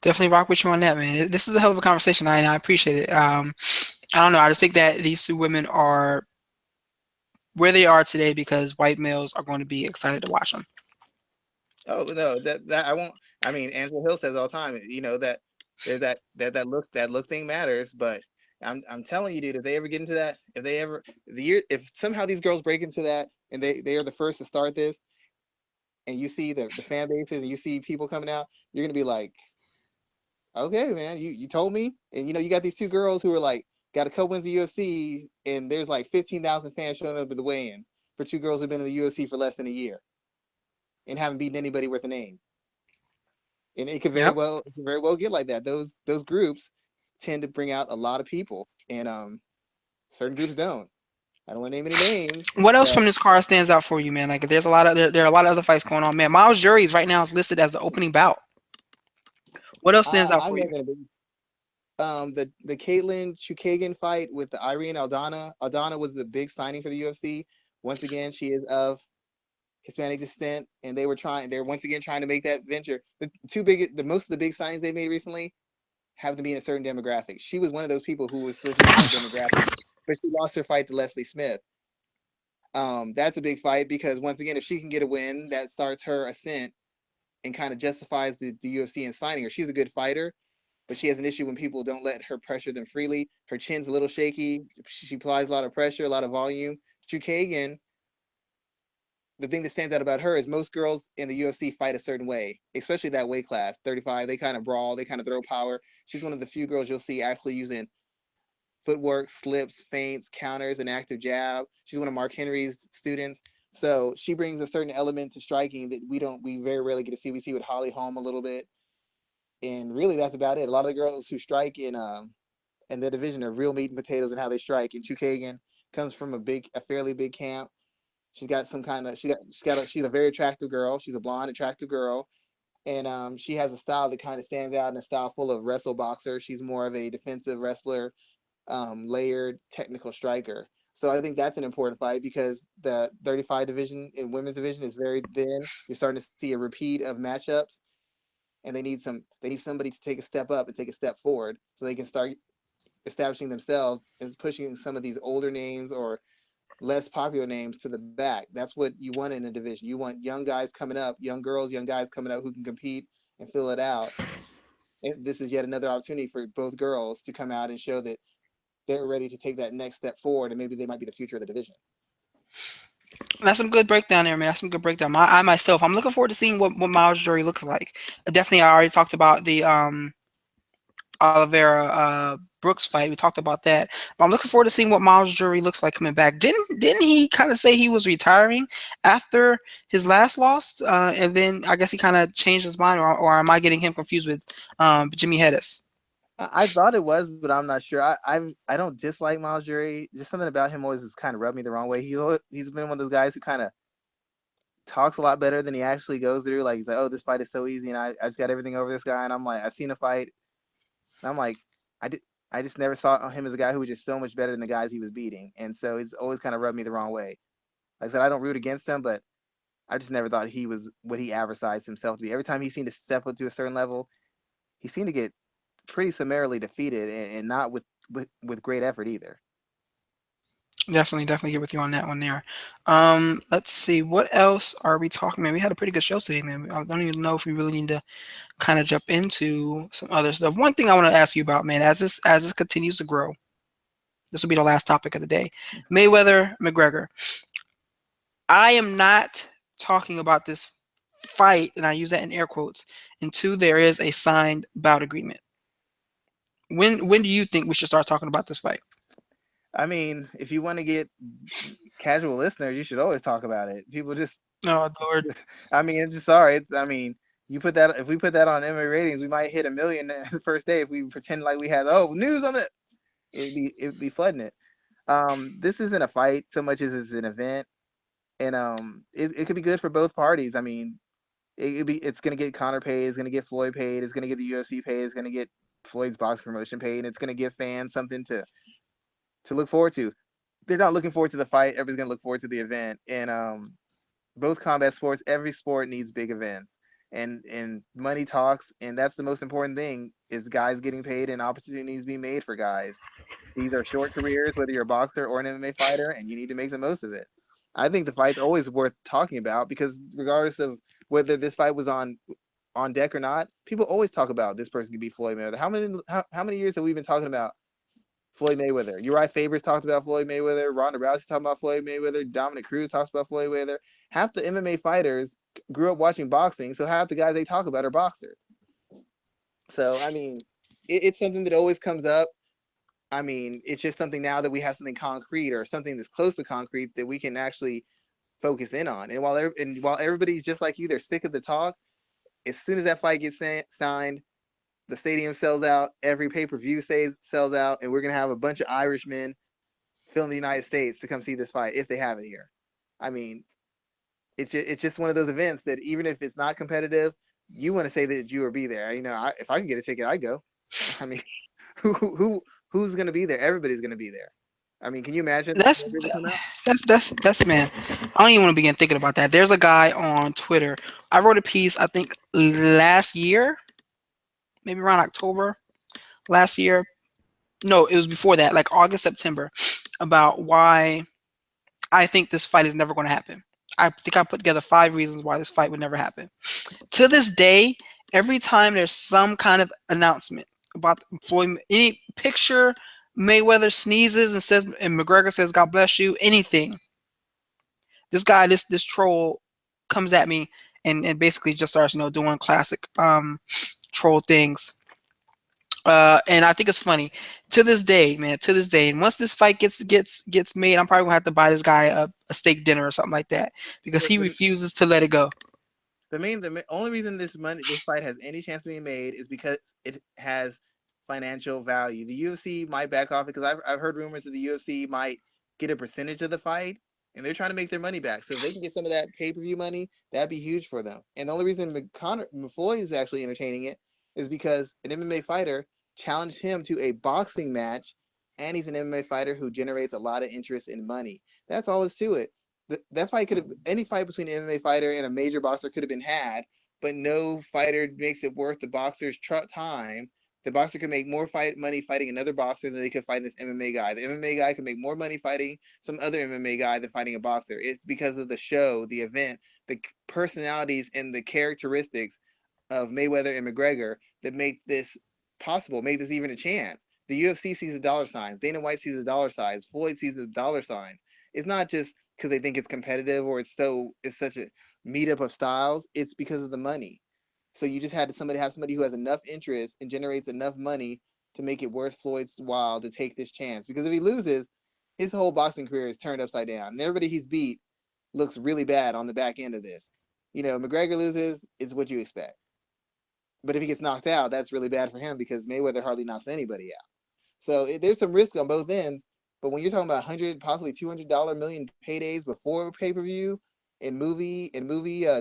Definitely rock with you on that, man. This is a hell of a conversation. I appreciate it. I don't know. I just think that these two women are where they are today because white males are going to be excited to watch them. Oh no, that I won't. I mean, Angela Hill says all the time, that there's that look thing matters. But I'm telling you, dude, if they ever get into that, if somehow these girls break into that and they are the first to start this, and you see the fan bases and you see people coming out, you're gonna be like, okay, man, you told me, and you got these two girls who are like got a couple wins in the UFC, and there's like 15,000 fans showing up at the weigh-in for two girls who've been in the UFC for less than a year and haven't beaten anybody worth a name. And it could very Yep. well get like that. Those groups tend to bring out a lot of people, and certain groups don't. I don't want to name any names, What else but from this card stands out for you, man? Like, there's a lot of there are a lot of other fights going on, man. Miles Jury's right now is listed as the opening bout. What else stands out I'm for not you? gonna be. The Caitlin Chukagian fight with the Irene Aldana. Aldana was the big signing for the UFC. Once again, she is of Hispanic descent, and they're once again trying to make that venture. Most of the big signings they made recently have to be in a certain demographic. She was one of those people who was supposed to be in that demographic, but she lost her fight to Leslie Smith. That's a big fight because once again, if she can get a win, that starts her ascent and kind of justifies the UFC in signing her. She's a good fighter, but she has an issue when people don't let her pressure them freely. Her chin's a little shaky. She applies a lot of pressure, a lot of volume. Chukagian, the thing that stands out about her is most girls in the UFC fight a certain way, especially that weight class, 35. They kind of brawl, they kind of throw power. She's one of the few girls you'll see actually using footwork, slips, feints, counters, and active jab. She's one of Mark Henry's students. So she brings a certain element to striking that we very rarely get to see. We see with Holly Holm a little bit. And really that's about it. A lot of the girls who strike in the division are real meat and potatoes and how they strike. And Chukagian comes from a fairly big camp. She's got some kind of she's a very attractive girl. She's a blonde, attractive girl, and she has a style that kind of stands out in a style full of wrestle boxer. She's more of a defensive wrestler, layered technical striker. So I think that's an important fight because the 35 division in women's division is very thin. You're starting to see a repeat of matchups, and they need somebody to take a step up and take a step forward so they can start establishing themselves as pushing some of these older names or less popular names to the back. That's what you want in a division. You want young guys coming up, young girls, young guys coming up who can compete and fill it out. And this is yet another opportunity for both girls to come out and show that they're ready to take that next step forward, and maybe they might be the future of the division. That's some good breakdown there, man. That's some good breakdown. I myself, I'm looking forward to seeing what Miles Jury looks like. Definitely, I already talked about the Oliveira Brooks fight. We talked about that. But I'm looking forward to seeing what Miles Jury looks like coming back. Didn't he kind of say he was retiring after his last loss, and then I guess he kind of changed his mind, or am I getting him confused with Jimmy Hedges? I thought it was, but I'm not sure. I don't dislike Miles Jury. Just something about him always has kind of rubbed me the wrong way. He's been one of those guys who kind of talks a lot better than he actually goes through. Like he's like, oh, this fight is so easy, and I just got everything over this guy. And I'm like, I've seen a fight, and I'm like, I did. I just never saw him as a guy who was just so much better than the guys he was beating, and so it's always kind of rubbed me the wrong way. Like I said, I don't root against him, but I just never thought he was what he advertised himself to be. Every time he seemed to step up to a certain level, he seemed to get pretty summarily defeated, and not with great effort either. Definitely get with you on that one there. Let's see, what else are we talking? Man, we had a pretty good show today, man. I don't even know if we really need to kind of jump into some other stuff. One thing I want to ask you about, man, as this continues to grow, this will be the last topic of the day. Mayweather McGregor. I am not talking about this fight, and I use that in air quotes, until there is a signed bout agreement. When do you think we should start talking about this fight? I mean, if you want to get casual listeners, you should always talk about it. People just, Oh Lord. I mean, it's just sorry. It's, I mean, you put that if we put that on MMA ratings, we might hit 1 million the first day if we pretend like we had news on it. It'd be flooding it. This isn't a fight so much as it's an event, and it could be good for both parties. I mean, it's gonna get Conor paid, it's gonna get Floyd paid, it's gonna get the UFC paid, it's gonna get Floyd's box promotion paid, and it's gonna give fans something to look forward to. They're not looking forward to the fight. Everybody's gonna look forward to the event. And both combat sports, every sport needs big events, and money talks, and that's the most important thing is guys getting paid and opportunities being made for guys. These are short careers, whether you're a boxer or an MMA fighter, and you need to make the most of it. I think the fight's always worth talking about because regardless of whether this fight was on deck or not, people always talk about this person could be Floyd Mayweather. How many years have we been talking about Floyd Mayweather? Uriah Faber's talked about Floyd Mayweather. Ronda Rousey talking about Floyd Mayweather. Dominic Cruz talks about Floyd Mayweather. Half the MMA fighters grew up watching boxing, so half the guys they talk about are boxers. So I mean, it's something that always comes up. I mean, it's just something now that we have something concrete or something that's close to concrete that we can actually focus in on. And while everybody's just like you, they're sick of the talk. As soon as that fight gets signed, the stadium sells out, every pay-per-view sells out, and we're gonna have a bunch of Irishmen filling the United States to come see this fight if they have it here. I mean, it's just one of those events that even if it's not competitive, you want to say that you will be there. You know, if I can get a ticket, I go. I mean, who's gonna be there? Everybody's gonna be there. I mean, can you imagine? That's that's man. I don't even want to begin thinking about that. There's a guy on Twitter. I wrote a piece, I think last year, maybe around October last year. No, it was before that, like August, September, about why I think this fight is never going to happen. I think I put together 5 reasons why this fight would never happen. To this day, every time there's some kind of announcement about Floyd, any picture Mayweather sneezes and says, and McGregor says, "God bless you," anything, this guy, this troll, comes at me and basically just starts, doing classic troll things. And I think it's funny to this day, man. To this day, and once this fight gets made, I'm probably gonna have to buy this guy a steak dinner or something like that because he refuses to let it go. The only reason this fight has any chance of being made is because it has financial value. The UFC might back off because I've heard rumors that the UFC might get a percentage of the fight, and they're trying to make their money back. So if they can get some of that pay-per-view money, that'd be huge for them. And the only reason Floyd is actually entertaining it is because an MMA fighter challenged him to a boxing match, and he's an MMA fighter who generates a lot of interest in money. That's all is to it. That fight could have any fight between an MMA fighter and a major boxer could have been had, but no fighter makes it worth the boxer's time. The boxer could make more money fighting another boxer than they could fight this MMA guy. The MMA guy could make more money fighting some other MMA guy than fighting a boxer. It's because of the show, the event, the personalities, and the characteristics of Mayweather and McGregor that make this possible, make this even a chance. The UFC sees the dollar signs. Dana White sees the dollar signs. Floyd sees the dollar signs. It's not just because they think it's competitive or it's such a meetup of styles. It's because of the money. So you just had somebody who has enough interest and generates enough money to make it worth Floyd's while to take this chance. Because if he loses, his whole boxing career is turned upside down. And everybody he's beat looks really bad on the back end of this. McGregor loses, it's what you expect. But if he gets knocked out, that's really bad for him because Mayweather hardly knocks anybody out. So there's some risk on both ends. But when you're talking about 100, possibly $200 million paydays before pay-per-view and movie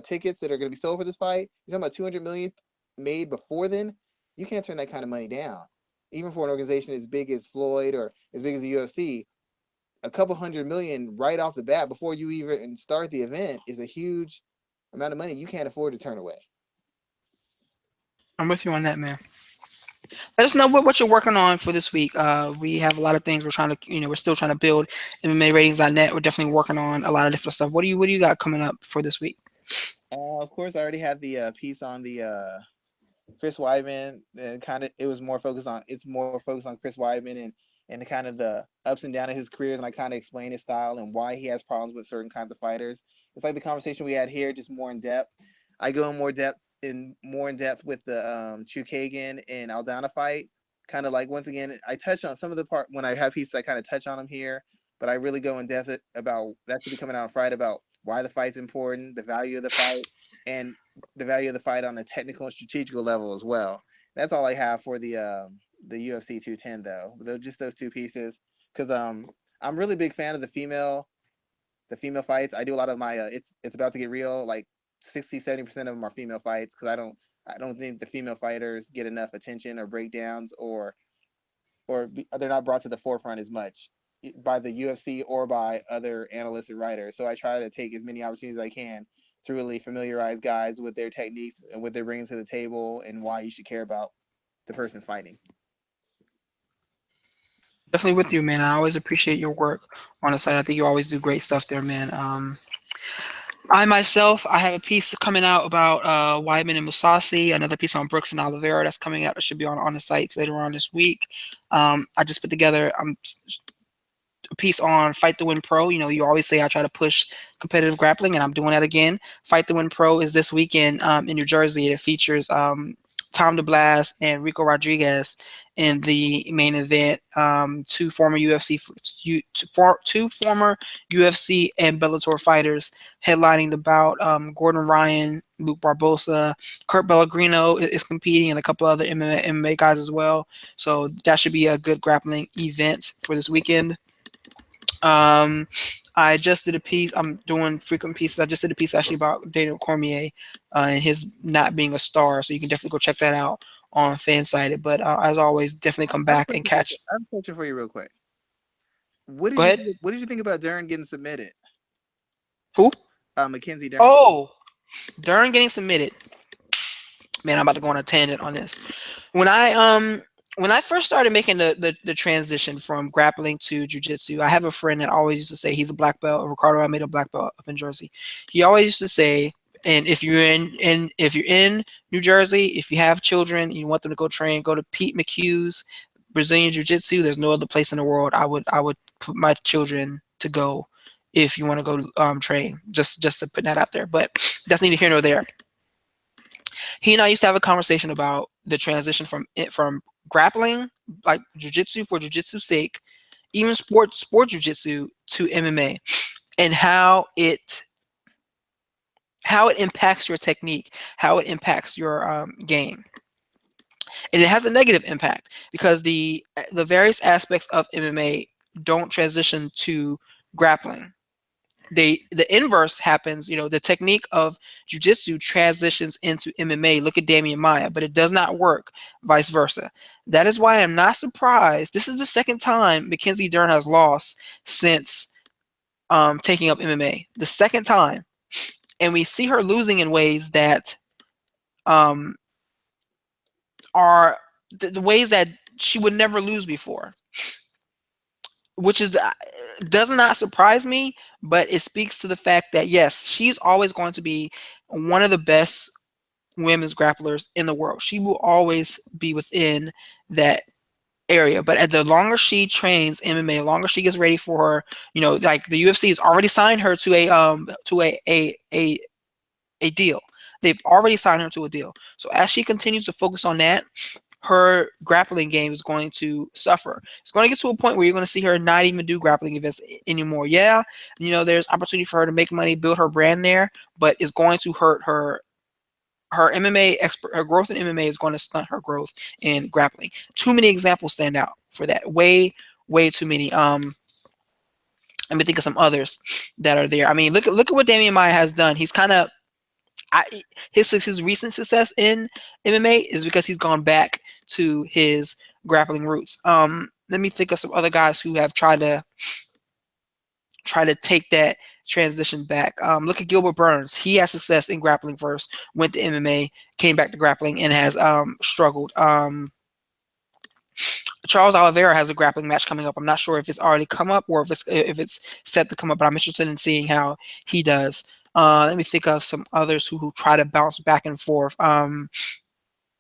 tickets that are going to be sold for this fight, you're talking about 200 million made before then. You can't turn that kind of money down. Even for an organization as big as Floyd or as big as the UFC, a couple $100 million right off the bat before you even start the event is a huge amount of money you can't afford to turn away. I'm with you on that, man. Let us know what you're working on for this week. We have a lot of things we're trying to, we're still trying to build MMA Ratings.net. We're definitely working on a lot of different stuff. What do you got coming up for this week? Of course, I already had the piece on the Chris Weidman, and kind of it's more focused on Chris Weidman and the kind of the ups and downs of his careers, and I kind of explain his style and why he has problems with certain kinds of fighters. It's like the conversation we had here, just more in depth. I go in more in depth with the Chukagan and Aldana fight. Kind of like, once again, I touch on some of the part when I have pieces. I kind of touch on them here, but I really go in depth about that should be coming out on Friday about why the fight's important, the value of the fight, and the value of the fight on a technical and strategical level as well. That's all I have for the UFC 210 though. Just those two pieces, because I'm a really big fan of the female fights. I do a lot of my it's about to get real, like 60-70% of them are female fights, because I don't think the female fighters get enough attention or breakdowns, or they're not brought to the forefront as much by the UFC or by other analysts and writers. So I try to take as many opportunities as I can to really familiarize guys with their techniques and what they're bringing to the table and why you should care about the person fighting. Definitely with you, man. I always appreciate your work on the site. I think you always do great stuff there, man. I myself, I have a piece coming out about Weidman and Mousasi, another piece on Brooks and Oliveira that's coming out. It should be on the sites later on this week. I just put together a piece on Fight to Win Pro. You always say I try to push competitive grappling, and I'm doing that again. Fight to Win Pro is this weekend in New Jersey. It features Tom DeBlas and Rico Rodriguez in the main event. Two former UFC and Bellator fighters headlining the bout. Gordon Ryan, Luke Barbosa, Kurt Pellegrino is competing, and a couple other MMA guys as well. So that should be a good grappling event for this weekend. I just did a piece. I'm doing frequent pieces. I just did a piece actually about Daniel Cormier and his not being a star. So you can definitely go check that out on Fansided. But as always, definitely come back and catch. I have a question for you real quick. What did you think about Dern getting submitted? Who? Mackenzie Dern. Oh, Dern getting submitted. Man, I'm about to go on a tangent on this. When I first started making the transition from grappling to jiu-jitsu, I have a friend that always used to say, he's a black belt. Ricardo, I made a black belt up in Jersey. He always used to say, and if you're in New Jersey, if you have children, you want them to go train, go to Pete McHugh's Brazilian Jiu-Jitsu. There's no other place in the world I would put my children to go if you want to go train. Just to put that out there, but that's neither here nor there. He and I used to have a conversation about the transition from grappling, like jiu-jitsu for jiu-jitsu's sake, even sport jiu-jitsu, to MMA, and how it impacts your technique, how it impacts your game. And it has a negative impact because the various aspects of MMA don't transition to grappling. The inverse happens. The technique of jiu-jitsu transitions into MMA. Look at Damian Maia, but it does not work vice versa. That is why I'm not surprised. This is the second time Mackenzie Dern has lost since taking up MMA. The second time. And we see her losing in ways that are the ways that she would never lose before, which does not surprise me, but it speaks to the fact that, yes, she's always going to be one of the best women's grapplers in the world. She will always be within that area. But at the longer she trains MMA, the longer she gets ready for her, like the UFC has already signed her to a deal. They've already signed her to a deal. So as she continues to focus on that, her grappling game is going to suffer. It's going to get to a point where you're going to see her not even do grappling events anymore. Yeah, there's opportunity for her to make money, build her brand there, but it's going to hurt her her growth in MMA is going to stunt her growth in grappling. Too many examples stand out for that. Way too many. Let me think of some others that are there. I mean, look at what Damian Maia has done. He's kind of his recent success in MMA is because he's gone back to his grappling roots. Let me think of some other guys who have tried to take that transition back. Look at Gilbert Burns. He has success in grappling first, went to MMA, came back to grappling, and has struggled. Charles Oliveira has a grappling match coming up. I'm not sure if it's already come up or if it's set to come up, but I'm interested in seeing how he does. Let me think of some others who try to bounce back and forth.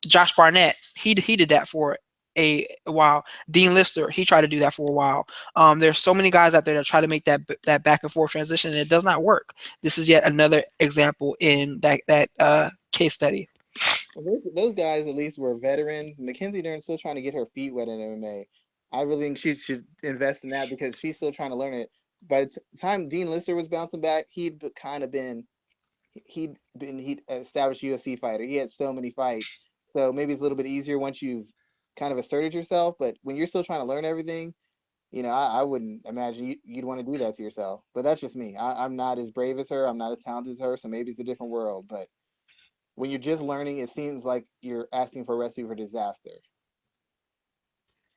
Josh Barnett, he did that for a while. Dean Lister, he tried to do that for a while. There's so many guys out there that try to make that back and forth transition, and it does not work. This is yet another example in that case study. Well, those guys at least were veterans. Mackenzie Dern's still trying to get her feet wet in MMA. I really think she should invest in that because she's still trying to learn it. By the time Dean Lister was bouncing back, he'd established UFC fighter. He had so many fights, so maybe it's a little bit easier once you've kind of asserted yourself. But when you're still trying to learn everything, I wouldn't imagine you'd want to do that to yourself. But that's just me. I'm not as brave as her. I'm not as talented as her. So maybe it's a different world. But when you're just learning, it seems like you're asking for a recipe for disaster.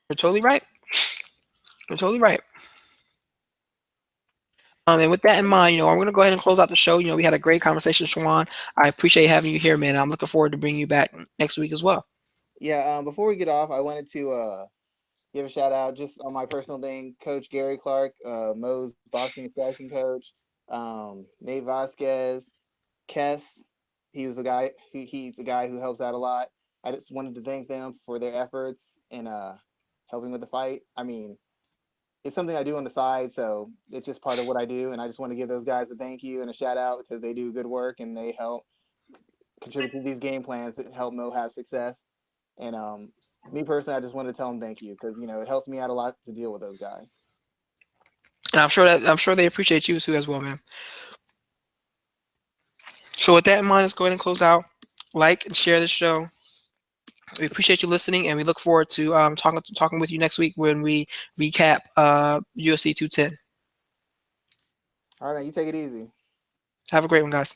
You're totally right. You're totally right. And with that in mind, I'm going to go ahead and close out the show. We had a great conversation, Schwan. I appreciate having you here, man. I'm looking forward to bringing you back next week as well. Yeah. Before we get off, I wanted to give a shout out just on my personal thing. Coach Gary Clark, Mo's boxing and striking coach. Nate Vasquez, Kess. He was the guy. He's the guy who helps out a lot. I just wanted to thank them for their efforts in helping with the fight. I mean, it's something I do on the side, so it's just part of what I do, and I just want to give those guys a thank you and a shout out because they do good work and they help contribute to these game plans that help Mo have success. And me personally, I just wanted to tell them thank you because it helps me out a lot to deal with those guys. And I'm sure they appreciate you too as well, man. So with that in mind, let's go ahead and close out. Like and share the show. We appreciate you listening, and we look forward to talking with you next week when we recap UFC 210. All right, man, you take it easy. Have a great one, guys.